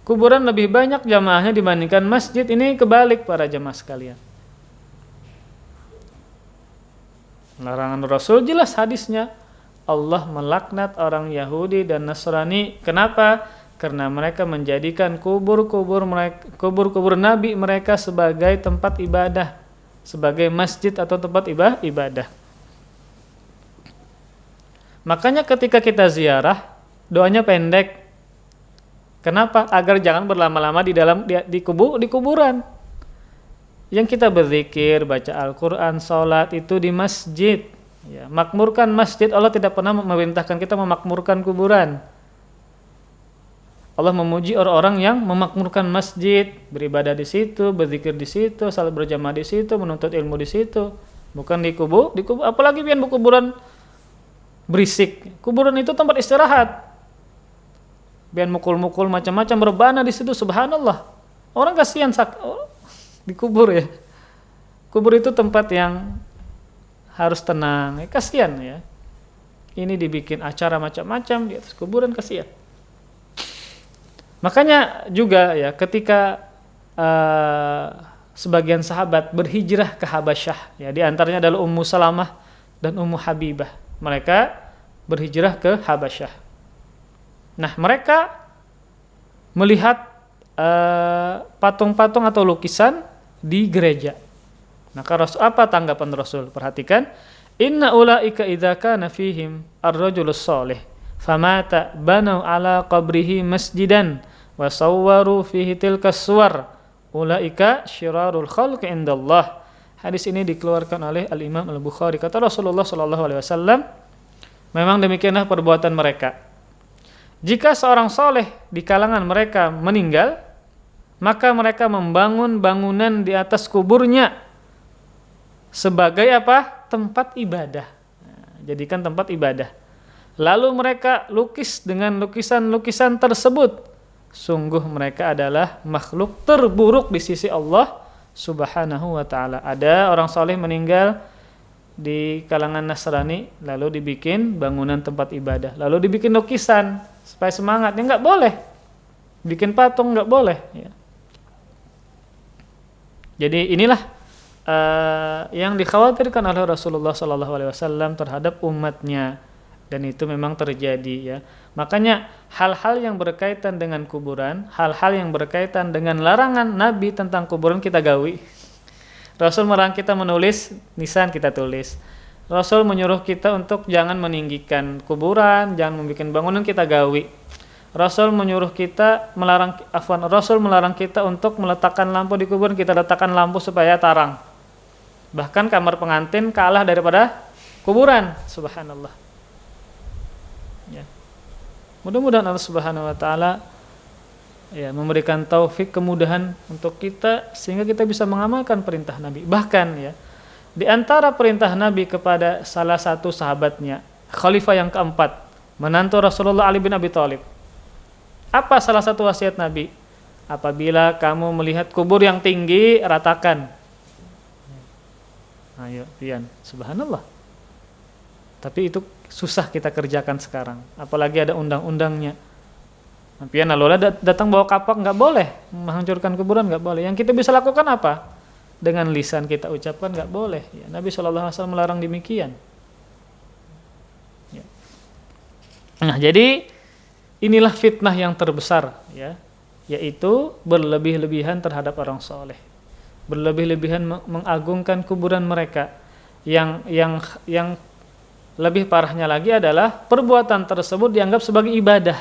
Kuburan lebih banyak jamaahnya dibandingkan masjid. Ini kebalik para jamaah sekalian. Larangan Rasul jelas hadisnya. Allah melaknat orang Yahudi dan Nasrani. Kenapa? Karena mereka menjadikan kubur-kubur nabi mereka sebagai tempat ibadah, sebagai masjid atau tempat ibadah. Makanya ketika kita ziarah, doanya pendek. Kenapa? Agar jangan berlama-lama di kuburan. Yang kita berzikir, baca Al-Quran, sholat itu di masjid. Ya, makmurkan masjid. Allah tidak pernah memerintahkan kita memakmurkan kuburan. Allah memuji orang-orang yang memakmurkan masjid, beribadah di situ, berzikir di situ, salat berjamaah di situ, menuntut ilmu di situ. Bukan di kubur, apalagi pian kuburan berisik. Kuburan itu tempat istirahat. Biar mukul-mukul macam-macam berbana di situ, subhanallah. Orang kasihan dikubur ya. Kubur itu tempat yang harus tenang. Kasihan ya. Ini dibikin acara macam-macam di atas kuburan, kasihan. Makanya juga ya ketika sebagian sahabat berhijrah ke Habasyah, ya di antaranya adalah Ummu Salamah dan Ummu Habibah. Mereka berhijrah ke Habasyah. Nah, mereka melihat patung-patung atau lukisan di gereja. Maka apa tanggapan Rasul? Perhatikan, inna ulaika idza kana fihim ar-rajulus shalih famata banau ala qabrihi masjidan wa sawwaru fihi tilkas suwar ulaika syirarul khalqi indallah. Hadis ini dikeluarkan oleh Al-Imam Al-Bukhari. Kata Rasulullah SAW, memang demikianlah perbuatan mereka. Jika seorang soleh di kalangan mereka meninggal, maka mereka membangun bangunan di atas kuburnya sebagai apa? Tempat ibadah. Jadikan tempat ibadah. Lalu mereka lukis dengan lukisan-lukisan tersebut. Sungguh mereka adalah makhluk terburuk di sisi Allah Subhanahu wa ta'ala. Ada orang soleh meninggal di kalangan Nasrani, lalu dibikin bangunan tempat ibadah, lalu dibikin lukisan supaya semangat. Ya nggak boleh. Bikin patung nggak boleh. Ya. Jadi inilah yang dikhawatirkan oleh Rasulullah SAW terhadap umatnya, dan itu memang terjadi ya. Makanya hal-hal yang berkaitan dengan kuburan, hal-hal yang berkaitan dengan larangan Nabi tentang kuburan kita gawi. Rasul melarang kita menulis, nisan kita tulis. Rasul menyuruh kita untuk jangan meninggikan kuburan, jangan membuat bangunan, kita gawi. Rasul melarang kita untuk meletakkan lampu di kuburan, kita letakkan lampu supaya tarang. Bahkan kamar pengantin kalah daripada kuburan, subhanallah. Ya. Mudah-mudahan Allah Subhanahu wa taala ya memberikan taufik, kemudahan untuk kita sehingga kita bisa mengamalkan perintah Nabi. Bahkan ya di antara perintah Nabi kepada salah satu sahabatnya, khalifah yang keempat, menantu Rasulullah Ali bin Abi Thalib. Apa salah satu wasiat Nabi? Apabila kamu melihat kubur yang tinggi, ratakan. Ayo, pian, subhanallah. Tapi itu susah kita kerjakan sekarang, apalagi ada undang-undangnya. Pian lalu datang bawa kapak nggak boleh, menghancurkan kuburan nggak boleh. Yang kita bisa lakukan apa? Dengan lisan kita ucapkan nggak boleh. Ya, Nabi SAW melarang demikian. Ya. Nah, jadi inilah fitnah yang terbesar, ya, yaitu berlebih-lebihan terhadap orang soleh, berlebih-lebihan mengagungkan kuburan mereka. Yang lebih parahnya lagi adalah perbuatan tersebut dianggap sebagai ibadah,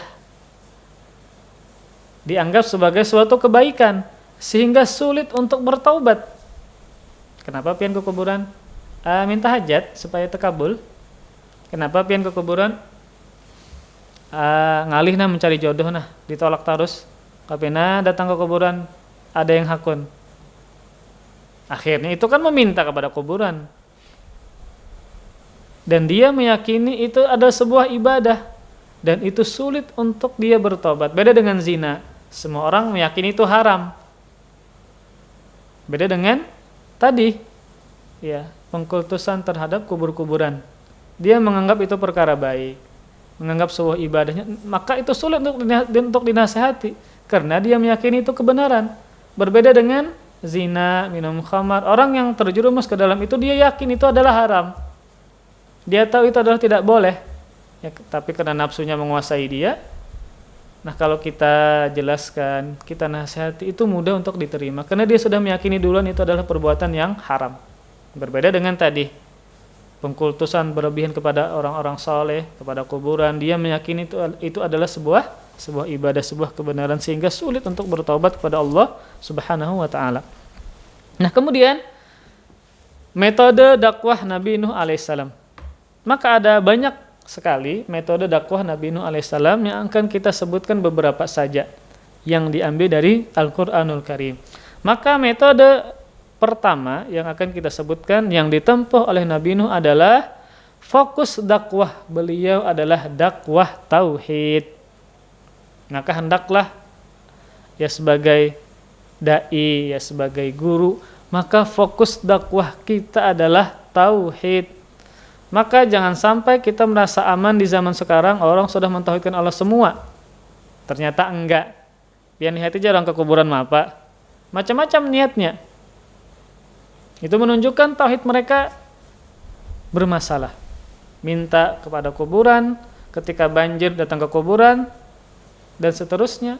dianggap sebagai suatu kebaikan, sehingga sulit untuk bertaubat. Kenapa pian ke kuburan? Minta hajat supaya terkabul. Kenapa pian ke kuburan? Ngalih nah mencari jodoh nah, ditolak terus. Kapena datang ke kuburan ada yang hakun. Akhirnya itu kan meminta kepada kuburan. Dan dia meyakini itu adalah sebuah ibadah dan itu sulit untuk dia bertobat. Beda dengan zina. Semua orang meyakini itu haram. Beda dengan tadi, ya, pengkultusan terhadap kubur-kuburan. Dia menganggap itu perkara baik, menganggap sebuah ibadahnya, maka itu sulit untuk dinasihati karena dia meyakini itu kebenaran. Berbeda dengan zina, minum khamar. Orang yang terjerumus ke dalam itu dia yakin itu adalah haram. Dia tahu itu adalah tidak boleh, ya, tapi karena nafsunya menguasai dia. Nah, kalau kita jelaskan, kita nasihati, itu mudah untuk diterima karena dia sudah meyakini duluan itu adalah perbuatan yang haram. Berbeda dengan tadi, pengkultusan berlebihan kepada orang-orang saleh, kepada kuburan, dia meyakini itu adalah sebuah ibadah, sebuah kebenaran, sehingga sulit untuk bertaubat kepada Allah Subhanahu wa taala. Nah, kemudian metode dakwah Nabi Nuh alaihissalam. Maka ada banyak sekali metode dakwah Nabi Nuh alaihissalam yang akan kita sebutkan beberapa saja yang diambil dari Al-Quranul Karim. Maka metode pertama yang akan kita sebutkan yang ditempuh oleh Nabi Nuh adalah fokus dakwah beliau adalah dakwah tauhid. Maka hendaklah ya sebagai dai, ya sebagai guru, maka fokus dakwah kita adalah tauhid. Maka jangan sampai kita merasa aman di zaman sekarang orang sudah mentauhidkan Allah semua. Ternyata enggak. Biar niat aja orang ke kuburan apa? Macam-macam niatnya. Itu menunjukkan tauhid mereka bermasalah. Minta kepada kuburan, ketika banjir datang ke kuburan, dan seterusnya.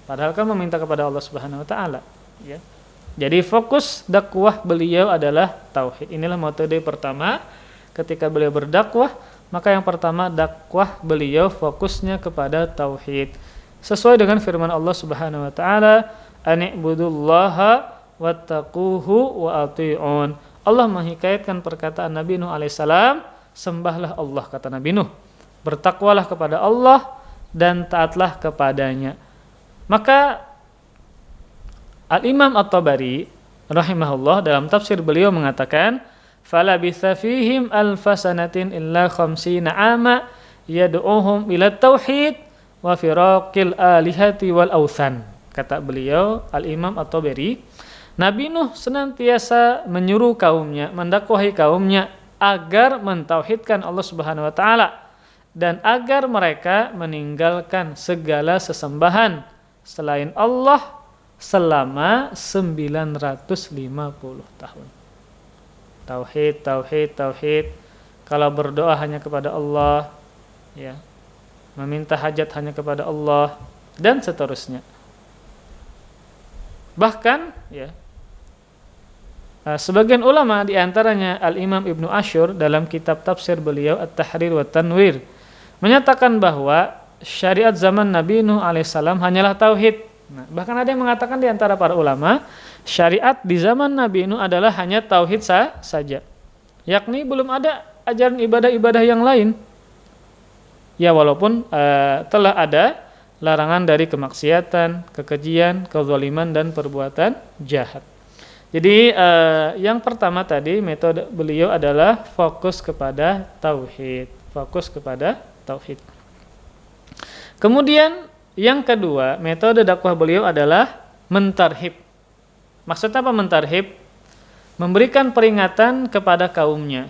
Padahal kan meminta kepada Allah Subhanahu wa taala, ya. Jadi fokus dakwah beliau adalah tauhid. Inilah metode pertama. Ketika beliau berdakwah, maka yang pertama dakwah beliau fokusnya kepada tauhid. Sesuai dengan firman Allah Subhanahu wa taala, "Ani'budullaha wattaquhu wa ati'un." Allah menghikayatkan perkataan Nabi Nuh alaihissalam, sembahlah Allah, kata Nabi Nuh. Bertakwalah kepada Allah dan taatlah kepadanya. Maka Al-Imam At-Tabari rahimahullah dalam tafsir beliau mengatakan, falabitha fihim alfasanatin illa khamsina ama yad'uhum ila tauhid wa firaqil alihati wal authan. Kata beliau Al-Imam At-Tabari, Nabi Nuh senantiasa menyuruh kaumnya, mendakwahi kaumnya agar mentauhidkan Allah Subhanahu wa taala dan agar mereka meninggalkan segala sesembahan selain Allah selama 950 tahun. Tauhid, tauhid, tauhid. Kalau berdoa hanya kepada Allah, ya, meminta hajat hanya kepada Allah, dan seterusnya. Bahkan, ya, sebagian ulama diantaranya Al-Imam Ibnu Ashur dalam kitab tafsir beliau At-Tahrir wa Tanwir menyatakan bahwa syariat zaman Nabi Nuh alaihissalam hanyalah tauhid. Nah, bahkan ada yang mengatakan di antara para ulama, syariat di zaman Nabi Nuh adalah hanya tauhid saja. Yakni belum ada ajaran ibadah-ibadah yang lain. Ya, walaupun telah ada larangan dari kemaksiatan, kekejian, kezaliman dan perbuatan jahat. Jadi yang pertama tadi metode beliau adalah fokus kepada tauhid, fokus kepada tauhid. Kemudian yang kedua, metode dakwah beliau adalah mentarhib. Maksudnya apa mentarhib? Memberikan peringatan kepada kaumnya.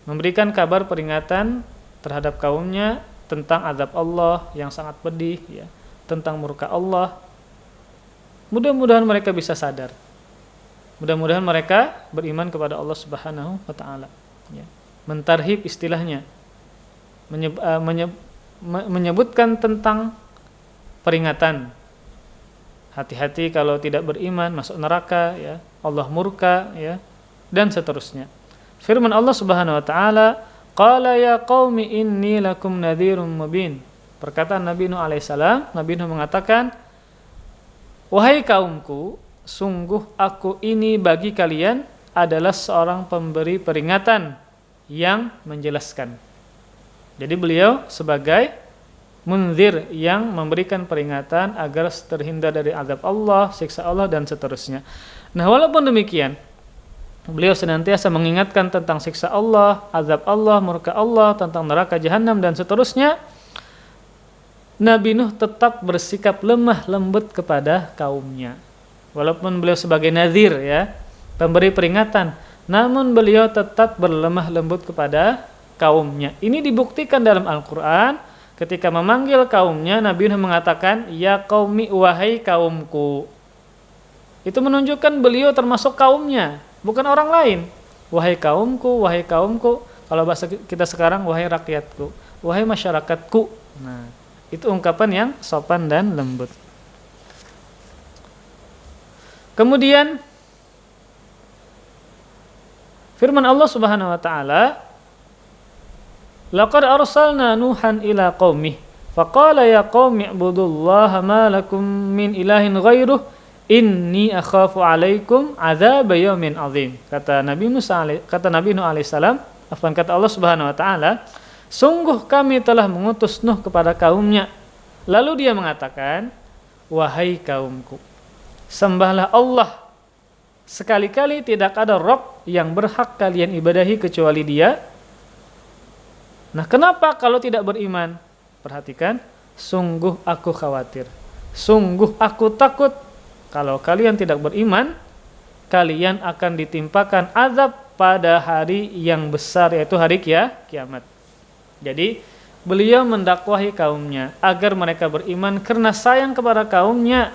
Memberikan kabar peringatan terhadap kaumnya tentang azab Allah yang sangat pedih, ya, tentang murka Allah. Mudah-mudahan mereka bisa sadar. Mudah-mudahan mereka beriman kepada Allah Subhanahu wa taala. Ya. Mentarhib istilahnya. Menyebutkan tentang peringatan. Hati-hati kalau tidak beriman masuk neraka, ya. Allah murka, ya, dan seterusnya. Firman Allah Subhanahu wa taala, qala ya qaumi inni lakum nadhirum mubin. Perkataan Nabi Nuh alaihissalam, Nabi Nuh mengatakan, wahai kaumku, sungguh aku ini bagi kalian adalah seorang pemberi peringatan yang menjelaskan. Jadi beliau sebagai munzir yang memberikan peringatan agar terhindar dari azab Allah, siksa Allah, dan seterusnya. Nah, walaupun demikian, beliau senantiasa mengingatkan tentang siksa Allah, azab Allah, murka Allah, tentang neraka jahanam, dan seterusnya. Nabi Nuh tetap bersikap lemah lembut kepada kaumnya. Walaupun beliau sebagai nazir, ya, pemberi peringatan, namun beliau tetap berlemah lembut kepada kaumnya. Ini dibuktikan dalam Al-Quran ketika memanggil kaumnya. Nabi Nuh mengatakan, ya qaumi, wahai kaumku. Itu menunjukkan beliau termasuk kaumnya, bukan orang lain. Wahai kaumku, wahai kaumku. Kalau bahasa kita sekarang, wahai rakyatku, wahai masyarakatku. Nah, itu ungkapan yang sopan dan lembut. Kemudian firman Allah Subhanahu wa taala, laqad arsalna nuhan ila qaumih faqala ya qaumi ibudullaha ma lakum min ilahin ghairuh inni akhafu alaikum adzab yaumin azim. Kata Nabi Nuh alaihissalam, kata Allah Subhanahu wa taala, sungguh kami telah mengutus Nuh kepada kaumnya. Lalu dia mengatakan, wahai kaumku, sembahlah Allah. Sekali-kali tidak ada Rabb yang berhak kalian ibadahi kecuali Dia. Nah, kenapa kalau tidak beriman? Perhatikan, sungguh aku khawatir, sungguh aku takut kalau kalian tidak beriman, kalian akan ditimpakan azab pada hari yang besar, yaitu hari kiamat. Jadi beliau mendakwahi kaumnya agar mereka beriman karena sayang kepada kaumnya,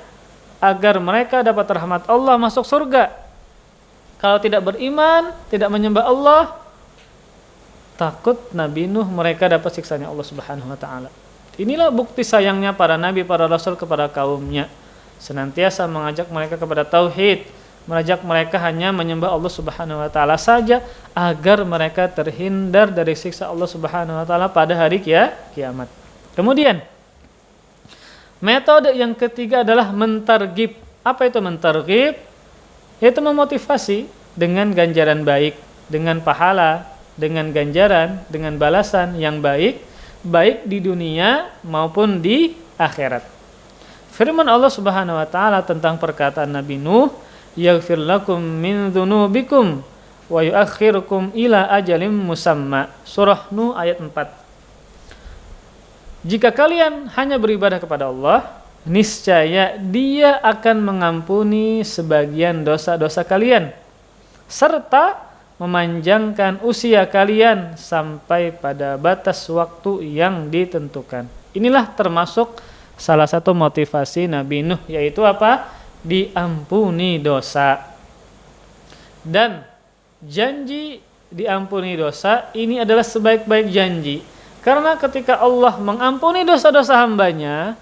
agar mereka dapat rahmat Allah, masuk surga. Kalau tidak beriman, tidak menyembah Allah, takut Nabi Nuh mereka dapat siksanya Allah Subhanahu wa taala. Inilah bukti sayangnya para nabi, para rasul kepada kaumnya. Senantiasa mengajak mereka kepada tauhid, mengajak mereka hanya menyembah Allah Subhanahu wa taala saja agar mereka terhindar dari siksa Allah Subhanahu wa taala pada hari kiamat. Kemudian metode yang ketiga adalah mentarghib. Apa itu mentarghib? Yaitu memotivasi dengan ganjaran baik, dengan pahala, dengan ganjaran, dengan balasan yang baik, baik di dunia maupun di akhirat. Firman Allah Subhanahu wa taala tentang perkataan Nabi Nuh, yaghfir lakum min dzunubikum wa yuakhirukum ila ajalim musamma. Surah Nuh ayat 4. Jika kalian hanya beribadah kepada Allah, niscaya Dia akan mengampuni sebagian dosa-dosa kalian serta memanjangkan usia kalian sampai pada batas waktu yang ditentukan. Inilah termasuk salah satu motivasi Nabi Nuh, yaitu apa? Diampuni dosa. Dan janji diampuni dosa ini adalah sebaik-baik janji. Karena ketika Allah mengampuni dosa-dosa hambanya,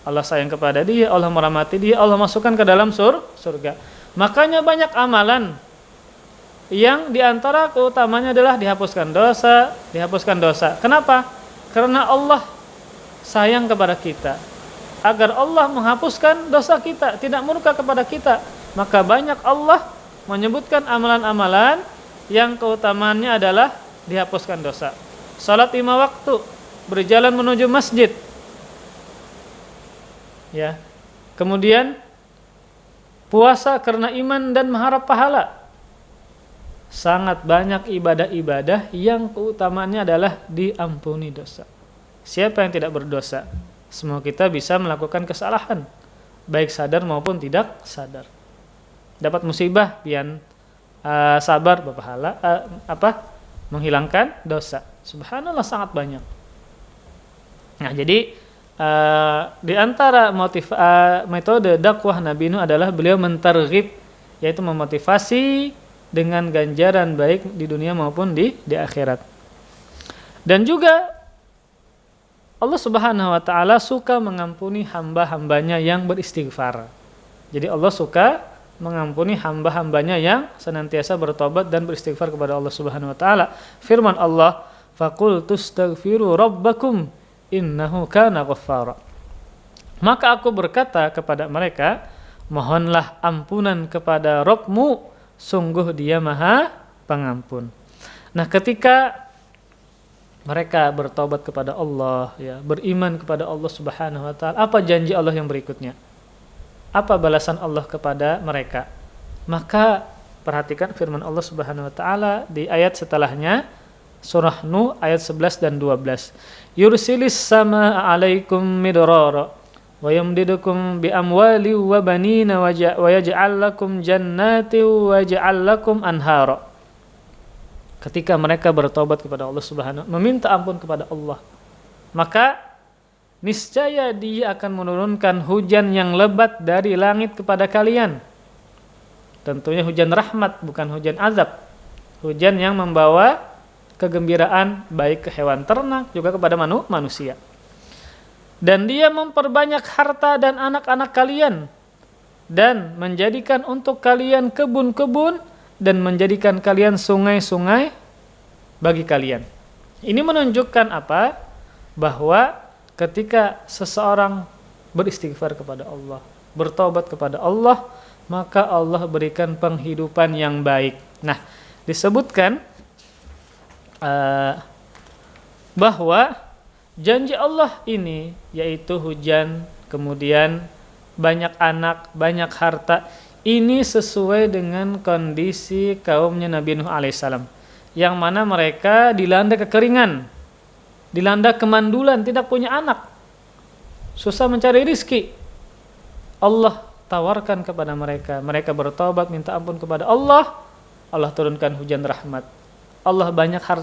Allah sayang kepada dia, Allah merahmati dia, Allah masukkan ke dalam surga. Makanya banyak amalan yang diantara keutamanya adalah dihapuskan dosa. Kenapa? Karena Allah sayang kepada kita. Agar Allah menghapuskan dosa kita, tidak murka kepada kita, maka banyak Allah menyebutkan amalan-amalan yang keutamaannya adalah dihapuskan dosa. Salat 5 waktu, berjalan menuju masjid, ya. Kemudian puasa karena iman dan mengharap pahala. Sangat banyak ibadah-ibadah yang keutamaannya adalah diampuni dosa. Siapa yang tidak berdosa? Semua kita bisa melakukan kesalahan, baik sadar maupun tidak sadar. Dapat musibah, pian sabar berpahala, menghilangkan dosa. Subhanallah, sangat banyak. Nah, jadi di antara metode dakwah Nabi Nuh adalah beliau mentarghib, yaitu memotivasi dengan ganjaran baik di dunia maupun di akhirat. Dan juga Allah Subhanahu wa taala suka mengampuni hamba-hambanya yang beristighfar. Jadi Allah suka mengampuni hamba-hambanya yang senantiasa bertobat dan beristighfar kepada Allah Subhanahu wa taala. Firman Allah, "Faqul tastaghfiru rabbakum innahu kana ghaffara." Maka aku berkata kepada mereka, mohonlah ampunan kepada Rabbmu, sungguh Dia Maha Pengampun. Nah, ketika mereka bertobat kepada Allah, ya, beriman kepada Allah Subhanahu wa taala, apa janji Allah yang berikutnya? Apa balasan Allah kepada mereka? Maka perhatikan firman Allah Subhanahu wa taala di ayat setelahnya, surah Nuh ayat 11 dan 12. Yursilis sama 'alaikum midrara wa yamdidukum bi amwali wa banina wa yaj'al lakum jannati wa yaj'al lakum anhara. Ketika mereka bertobat kepada Allah Subhanahu, meminta ampun kepada Allah, maka niscaya Dia akan menurunkan hujan yang lebat dari langit kepada kalian. Tentunya hujan rahmat, bukan hujan azab. Hujan yang membawa kegembiraan baik ke hewan ternak juga kepada manusia. Dan Dia memperbanyak harta dan anak-anak kalian, dan menjadikan untuk kalian kebun-kebun, dan menjadikan kalian sungai-sungai bagi kalian. Ini menunjukkan apa? Bahwa ketika seseorang beristighfar kepada Allah, bertobat kepada Allah, maka Allah berikan penghidupan yang baik. Nah, disebutkan bahwa janji Allah ini yaitu hujan, kemudian banyak anak, banyak harta, ini sesuai dengan kondisi kaumnya Nabi Nuh alaihissalam, yang mana mereka dilanda kekeringan, dilanda kemandulan, tidak punya anak, susah mencari rizki. Allah tawarkan kepada mereka, mereka bertobat, minta ampun kepada Allah, Allah turunkan hujan rahmat, Allah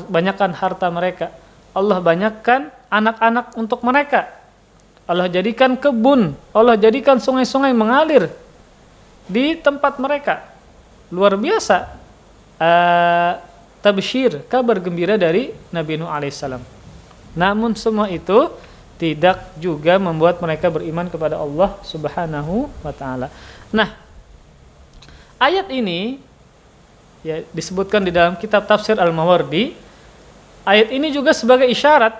banyakkan harta mereka, Allah banyakkan anak-anak untuk mereka, Allah jadikan kebun, Allah jadikan sungai-sungai mengalir di tempat mereka. Luar biasa tabsyir, kabar gembira dari Nabi Nuh alaihissalam. Namun semua itu tidak juga membuat mereka beriman kepada Allah Subhanahu wa taala. Nah, ayat ini ya disebutkan di dalam kitab tafsir Al-Mawardi. Ayat ini juga sebagai isyarat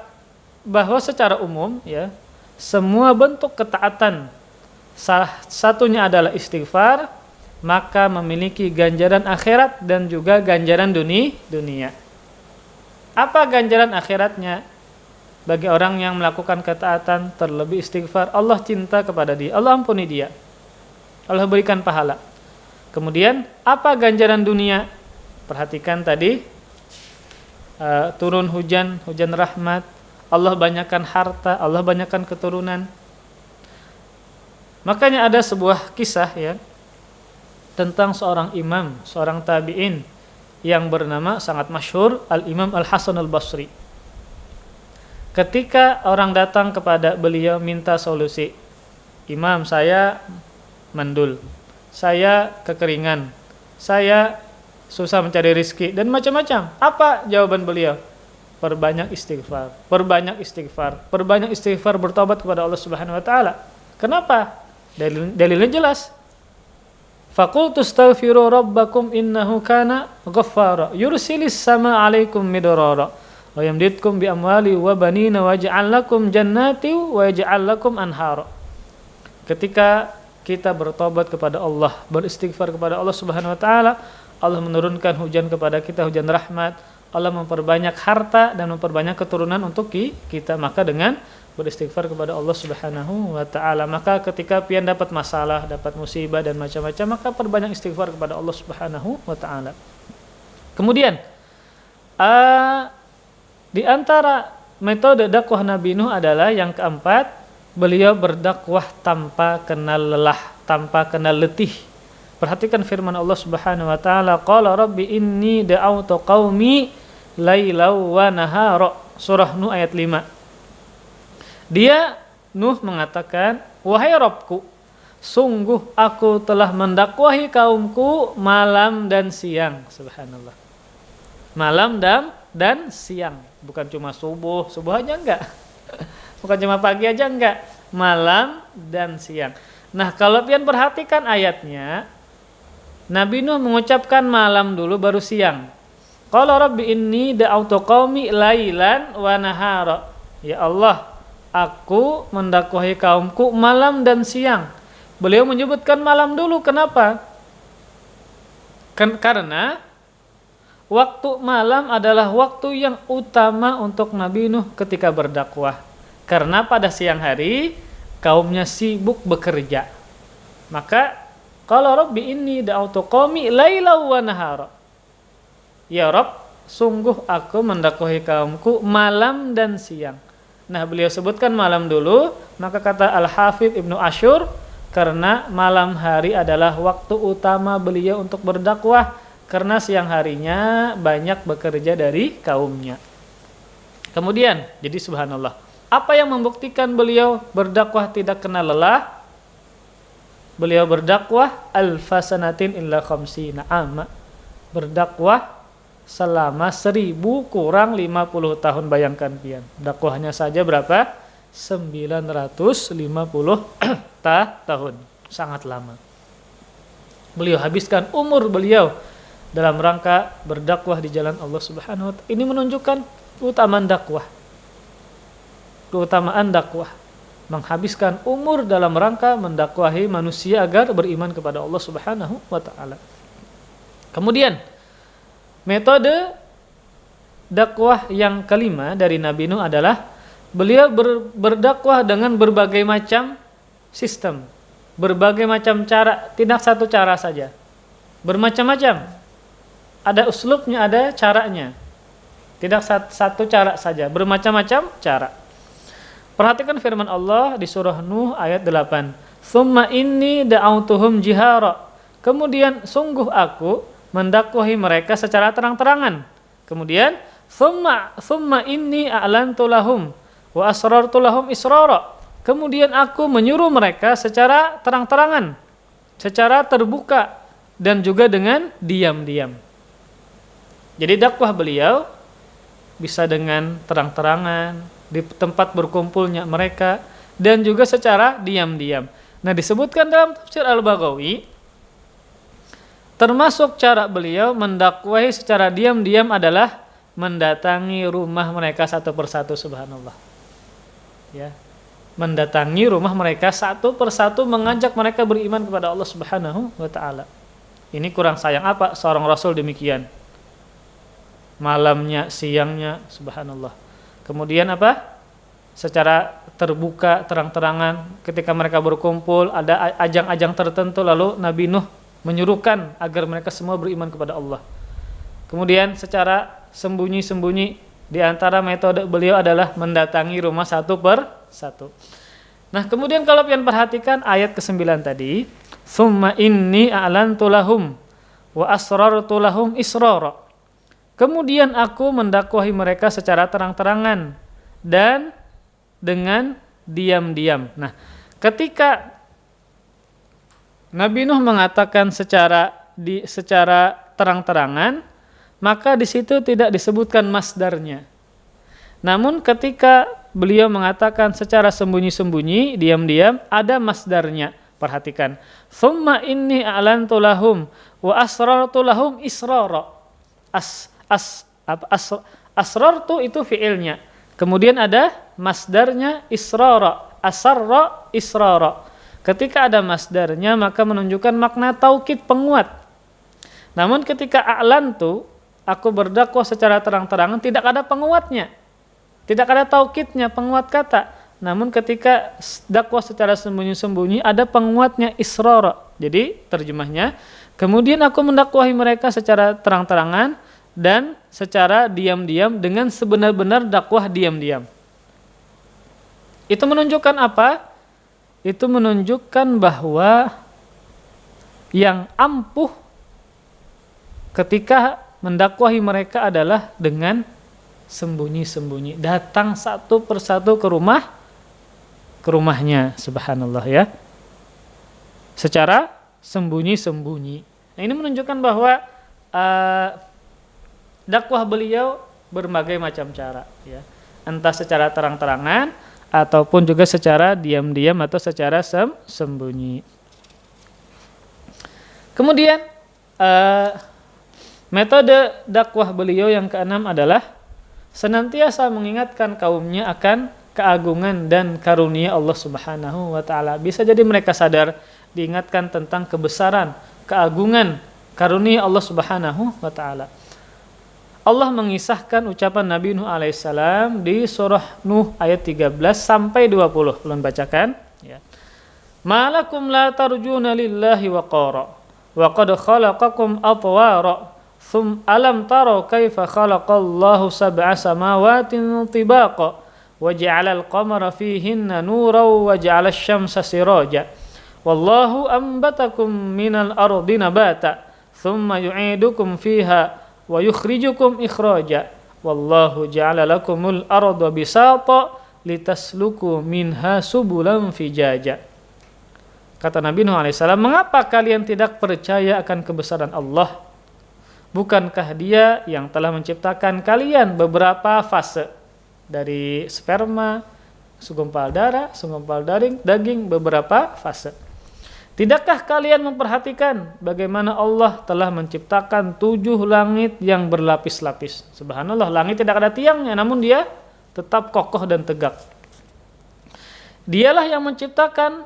bahwa secara umum ya, semua bentuk ketaatan, salah satunya adalah istighfar, maka memiliki ganjaran akhirat dan juga ganjaran dunia. Apa ganjaran akhiratnya? Bagi orang yang melakukan ketaatan, terlebih istighfar, Allah cinta kepada dia, Allah ampuni dia, Allah berikan pahala. Kemudian apa ganjaran dunia? Perhatikan tadi, turun hujan rahmat, Allah banyakkan harta, Allah banyakkan keturunan. Makanya ada sebuah kisah ya tentang seorang imam, seorang tabi'in yang bernama sangat masyhur, Al-Imam Al-Hasan Al-Basri. Ketika orang datang kepada beliau minta solusi, "Imam, saya mandul, saya kekeringan, saya susah mencari rizki," dan macam-macam. Apa jawaban beliau? Perbanyak istighfar, perbanyak istighfar, perbanyak istighfar, bertobat kepada Allah Subhanahu wa taala. Kenapa? Dalilnya jelas. Faqultu astaghfiru rabbakum innahu kana ghaffara yursilis sama 'alaikum midrara wa yamdidkum bi amwali wa banina wa yaj'al lakum jannati wa yaj'al lakum anhara. Ketika kita bertobat kepada Allah, beristighfar kepada Allah Subhanahu wa taala, Allah menurunkan hujan kepada kita, hujan rahmat, Allah memperbanyak harta dan memperbanyak keturunan untuk kita. Maka dengan beristighfar kepada Allah Subhanahu wa taala, maka ketika pian dapat masalah, dapat musibah dan macam-macam, maka perbanyak istighfar kepada Allah Subhanahu wa taala. Kemudian di antara metode dakwah Nabi Nuh adalah yang keempat, beliau berdakwah tanpa kenal lelah, tanpa kenal letih. Perhatikan firman Allah Subhanahu wa taala, qala rabbi inni da'awtu qaumi lailaw wa nahara, surah Nuh ayat 5. Dia Nuh mengatakan, wahai Rabbku, sungguh aku telah mendakwahi kaumku malam dan siang. Subhanallah. Malam dan siang, bukan cuma subuh aja enggak. Bukan cuma pagi aja enggak, malam dan siang. Nah, kalau pian perhatikan ayatnya, Nabi Nuh mengucapkan malam dulu baru siang. Qala rabbi inni da'autu qaumi lailan wa nahara. Ya Allah, aku mendakwahi kaumku malam dan siang. Beliau menyebutkan malam dulu, kenapa? Karena waktu malam adalah waktu yang utama untuk Nabi Nuh ketika berdakwah. Karena pada siang hari kaumnya sibuk bekerja. Maka qala rabbi inni da'autu qaumi lailan wa nahara. Ya Rabb, sungguh aku mendakwahi kaumku malam dan siang. Nah, beliau sebutkan malam dulu, maka kata Al-Hafidz Ibnu Asyur, karena malam hari adalah waktu utama beliau untuk berdakwah, karena siang harinya banyak bekerja dari kaumnya. Kemudian, jadi subhanallah, apa yang membuktikan beliau berdakwah tidak kenal lelah? Beliau berdakwah alfasanatin illa khamsina amma. Berdakwah selama 1000 kurang 50 tahun, bayangkan pian. Dakwahnya saja berapa? 950 tahun. Sangat lama. Beliau habiskan umur beliau dalam rangka berdakwah di jalan Allah Subhanahu wa taala. Ini menunjukkan keutamaan dakwah. Keutamaan dakwah. Menghabiskan umur dalam rangka mendakwahi manusia agar beriman kepada Allah Subhanahu wa taala. Kemudian metode dakwah yang kelima dari Nabi Nuh adalah beliau berdakwah dengan berbagai macam sistem, berbagai macam cara, tidak satu cara saja. Bermacam-macam. Ada uslubnya, ada caranya. Tidak satu cara saja, bermacam-macam cara. Perhatikan firman Allah di surah Nuh ayat 8. Tsumma inni da'autuhum jihara. Kemudian sungguh aku mendakwahi mereka secara terang-terangan. Kemudian tsumma inni a'lantu lahum wa asrartu lahum israra. Kemudian aku menyuruh mereka secara terang-terangan, secara terbuka, dan juga dengan diam-diam. Jadi dakwah beliau bisa dengan terang-terangan di tempat berkumpulnya mereka, dan juga secara diam-diam. Nah, disebutkan dalam tafsir Al-Baghawi, termasuk cara beliau mendakwahi secara diam-diam adalah mendatangi rumah mereka satu persatu, subhanallah. Ya. Mendatangi rumah mereka satu persatu, mengajak mereka beriman kepada Allah Subhanahu wa taala. Ini kurang sayang apa seorang rasul demikian? Malamnya, siangnya, subhanallah. Kemudian apa? Secara terbuka, terang-terangan, ketika mereka berkumpul, ada ajang-ajang tertentu, lalu Nabi Nuh menyuruhkan agar mereka semua beriman kepada Allah. Kemudian secara sembunyi-sembunyi, di antara metode beliau adalah mendatangi rumah satu per satu. Nah, kemudian kalau kalian perhatikan ayat ke-9 tadi, "Tsumma inni a'lantu lahum wa asrartu lahum israra." Kemudian aku mendakwahi mereka secara terang-terangan dan dengan diam-diam. Nah, ketika Nabi Nuh mengatakan secara terang-terangan, maka di situ tidak disebutkan masdarnya. Namun ketika beliau mengatakan secara sembunyi-sembunyi, diam-diam, ada masdarnya. Perhatikan. Tsumma inni a'lantu lahum wa asrartu lahum israra. Asrartu itu fiilnya. Kemudian ada masdarnya israra. Asarra israra. Ketika ada masdarnya maka menunjukkan makna taukid, penguat. Namun ketika a'lantu, aku berdakwah secara terang-terangan, tidak ada penguatnya. Tidak ada taukidnya, penguat kata. Namun ketika dakwah secara sembunyi-sembunyi ada penguatnya, israra. Jadi terjemahnya, kemudian aku mendakwahi mereka secara terang-terangan dan secara diam-diam dengan sebenar-benar dakwah diam-diam. Itu menunjukkan apa? Itu menunjukkan bahwa yang ampuh ketika mendakwahi mereka adalah dengan sembunyi-sembunyi. Datang satu persatu ke rumah ke rumahnya, subhanallah ya. Secara sembunyi-sembunyi. Nah, ini menunjukkan bahwa dakwah beliau berbagai macam cara ya. Entah secara terang-terangan ataupun juga secara diam-diam atau secara sembunyi. Kemudian metode dakwah beliau yang keenam adalah senantiasa mengingatkan kaumnya akan keagungan dan karunia Allah Subhanahu wa taala. Bisa jadi mereka sadar, diingatkan tentang kebesaran, keagungan, karunia Allah Subhanahu wa taala. Allah mengisahkan ucapan Nabi Nuh alaihissalam di surah Nuh ayat 13 sampai 20. Ulun bacakan ya. Malakum la tarjuna lillahi waqara wa qad khalaqakum atwara alam taro kaifa khalaqallahu sab'a samawatin tibaqa wa ja'ala al-qamara fihinna nuran wa ja'ala asy-syamsa siraja wallahu ambatakum minal ardi nabata thumma yu'idukum fiha wa yukhrijukum ikhraja wallahu ja'ala lakumul arda bisata litasluku minha subulan fijaja. Kata Nabi Nuh alaihissalam, mengapa kalian tidak percaya akan kebesaran Allah? Bukankah Dia yang telah menciptakan kalian beberapa fase dari sperma, segumpal darah, segumpal daging, beberapa fase. Tidakkah kalian memperhatikan bagaimana Allah telah menciptakan 7 langit yang berlapis-lapis? Subhanallah, langit tidak ada tiangnya, namun dia tetap kokoh dan tegak. Dialah yang menciptakan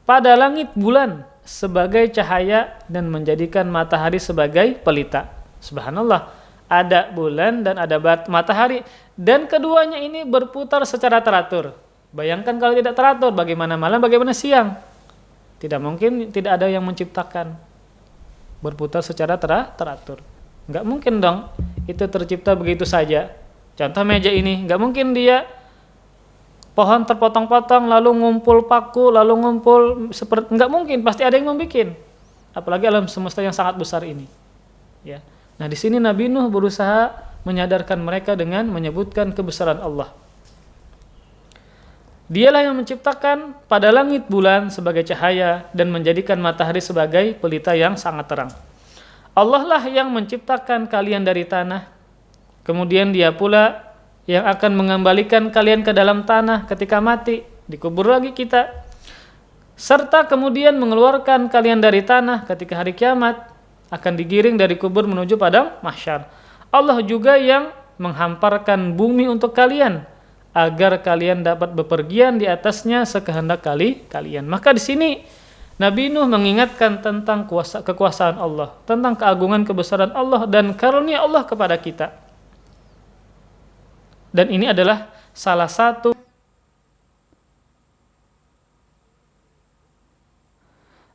pada langit bulan sebagai cahaya dan menjadikan matahari sebagai pelita. Subhanallah, ada bulan dan ada matahari, dan keduanya ini berputar secara teratur. Bayangkan kalau tidak teratur, bagaimana malam, bagaimana siang? Tidak mungkin, tidak ada yang menciptakan berputar secara teratur. Nggak mungkin dong itu tercipta begitu saja. Contoh meja ini, nggak mungkin dia pohon terpotong-potong lalu ngumpul paku lalu ngumpul seperti, nggak mungkin, pasti ada yang membuat. Apalagi alam semesta yang sangat besar ini. Ya. Nah di sini Nabi Nuh berusaha menyadarkan mereka dengan menyebutkan kebesaran Allah. Dialah yang menciptakan pada langit bulan sebagai cahaya dan menjadikan matahari sebagai pelita yang sangat terang. Allah lah yang menciptakan kalian dari tanah. Kemudian Dia pula yang akan mengembalikan kalian ke dalam tanah ketika mati, dikubur lagi kita. Serta kemudian mengeluarkan kalian dari tanah ketika hari kiamat, akan digiring dari kubur menuju padang mahsyar. Allah juga yang menghamparkan bumi untuk kalian, agar kalian dapat bepergian di atasnya sekehendak kalian. Maka di sini Nabi Nuh mengingatkan tentang kekuasaan Allah, tentang keagungan kebesaran Allah dan karunia Allah kepada kita. Dan ini adalah salah satu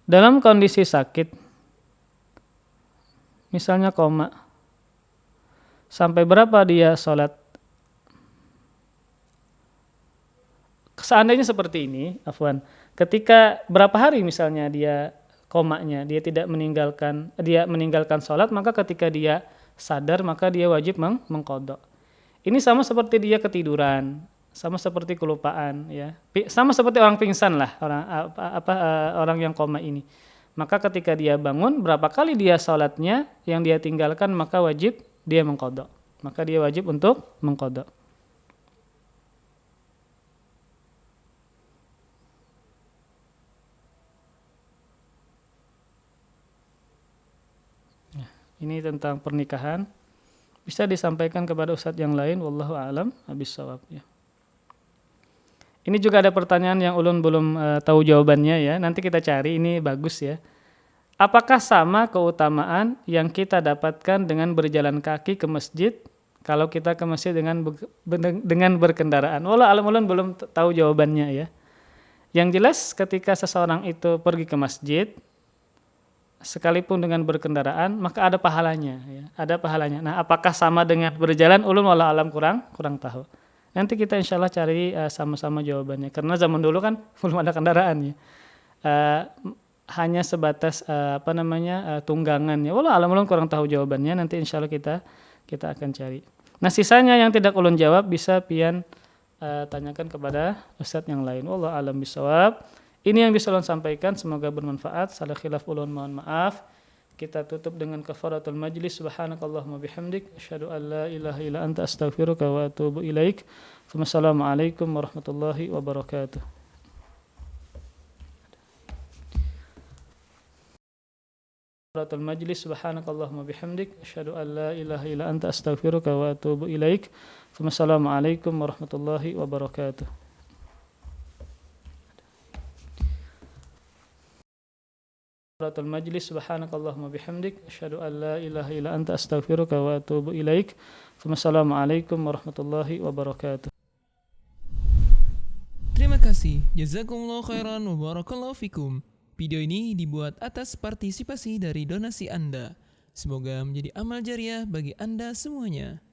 dalam kondisi sakit, misalnya koma, sampai berapa dia sholat? Seandainya seperti ini, afwan, ketika berapa hari misalnya dia komanya, dia meninggalkan sholat, maka ketika dia sadar maka dia wajib mengqadha. Ini sama seperti dia ketiduran, sama seperti kelupaan, ya, sama seperti orang pingsan lah, orang yang koma ini. Maka ketika dia bangun, berapa kali dia sholatnya yang dia tinggalkan, maka wajib dia mengqadha. Maka dia wajib untuk mengqadha. Ini tentang pernikahan. Bisa disampaikan kepada ustadz yang lain, wallahu a'lam bishawab ya. Ini juga ada pertanyaan yang ulun belum tahu jawabannya ya. Nanti kita cari, ini bagus ya. Apakah sama keutamaan yang kita dapatkan dengan berjalan kaki ke masjid kalau kita ke masjid dengan berkendaraan? Wallahu a'lam, ulun belum tahu jawabannya ya. Yang jelas ketika seseorang itu pergi ke masjid sekalipun dengan berkendaraan, maka ada pahalanya ya, ada pahalanya. Nah, apakah sama dengan berjalan? Ulun wallahu alam kurang tahu. Nanti kita insyaallah cari sama-sama jawabannya, karena zaman dulu kan belum ada kendaraan ya. Hanya sebatas tunggangannya. Wallahu alam, ulun kurang tahu jawabannya, nanti insyaallah kita akan cari. Nah, sisanya yang tidak ulun jawab bisa pian tanyakan kepada ustadz yang lain. Wallahu a'lam bishawab. Ini yang bisa ulun sampaikan, semoga bermanfaat. Salah khilaf ulun mohon maaf. Kita tutup dengan kafaratul majlis. Subhanakallahumma bihamdik asyhadu an la ilaha illa anta astaghfiruka wa atubu ilaik. Wassalamualaikum warahmatullahi wabarakatuh. Kafaratul majlis. Subhanakallahumma bihamdik asyhadu an la ilaha illa anta astaghfiruka wa atubu ilaik. Wassalamualaikum warahmatullahi wabarakatuh. Kafaratul majlis. Subhanakallahumma bihamdik asyhadu an la ilaha illa anta astaghfiruka wa atubu ilaik. Wassalamualaikum warahmatullahi wabarakatuh. Terima kasih. Jazakumullah khairan wa barakallahu fikum. Video ini dibuat atas partisipasi dari donasi Anda. Semoga menjadi amal jariah bagi Anda semuanya.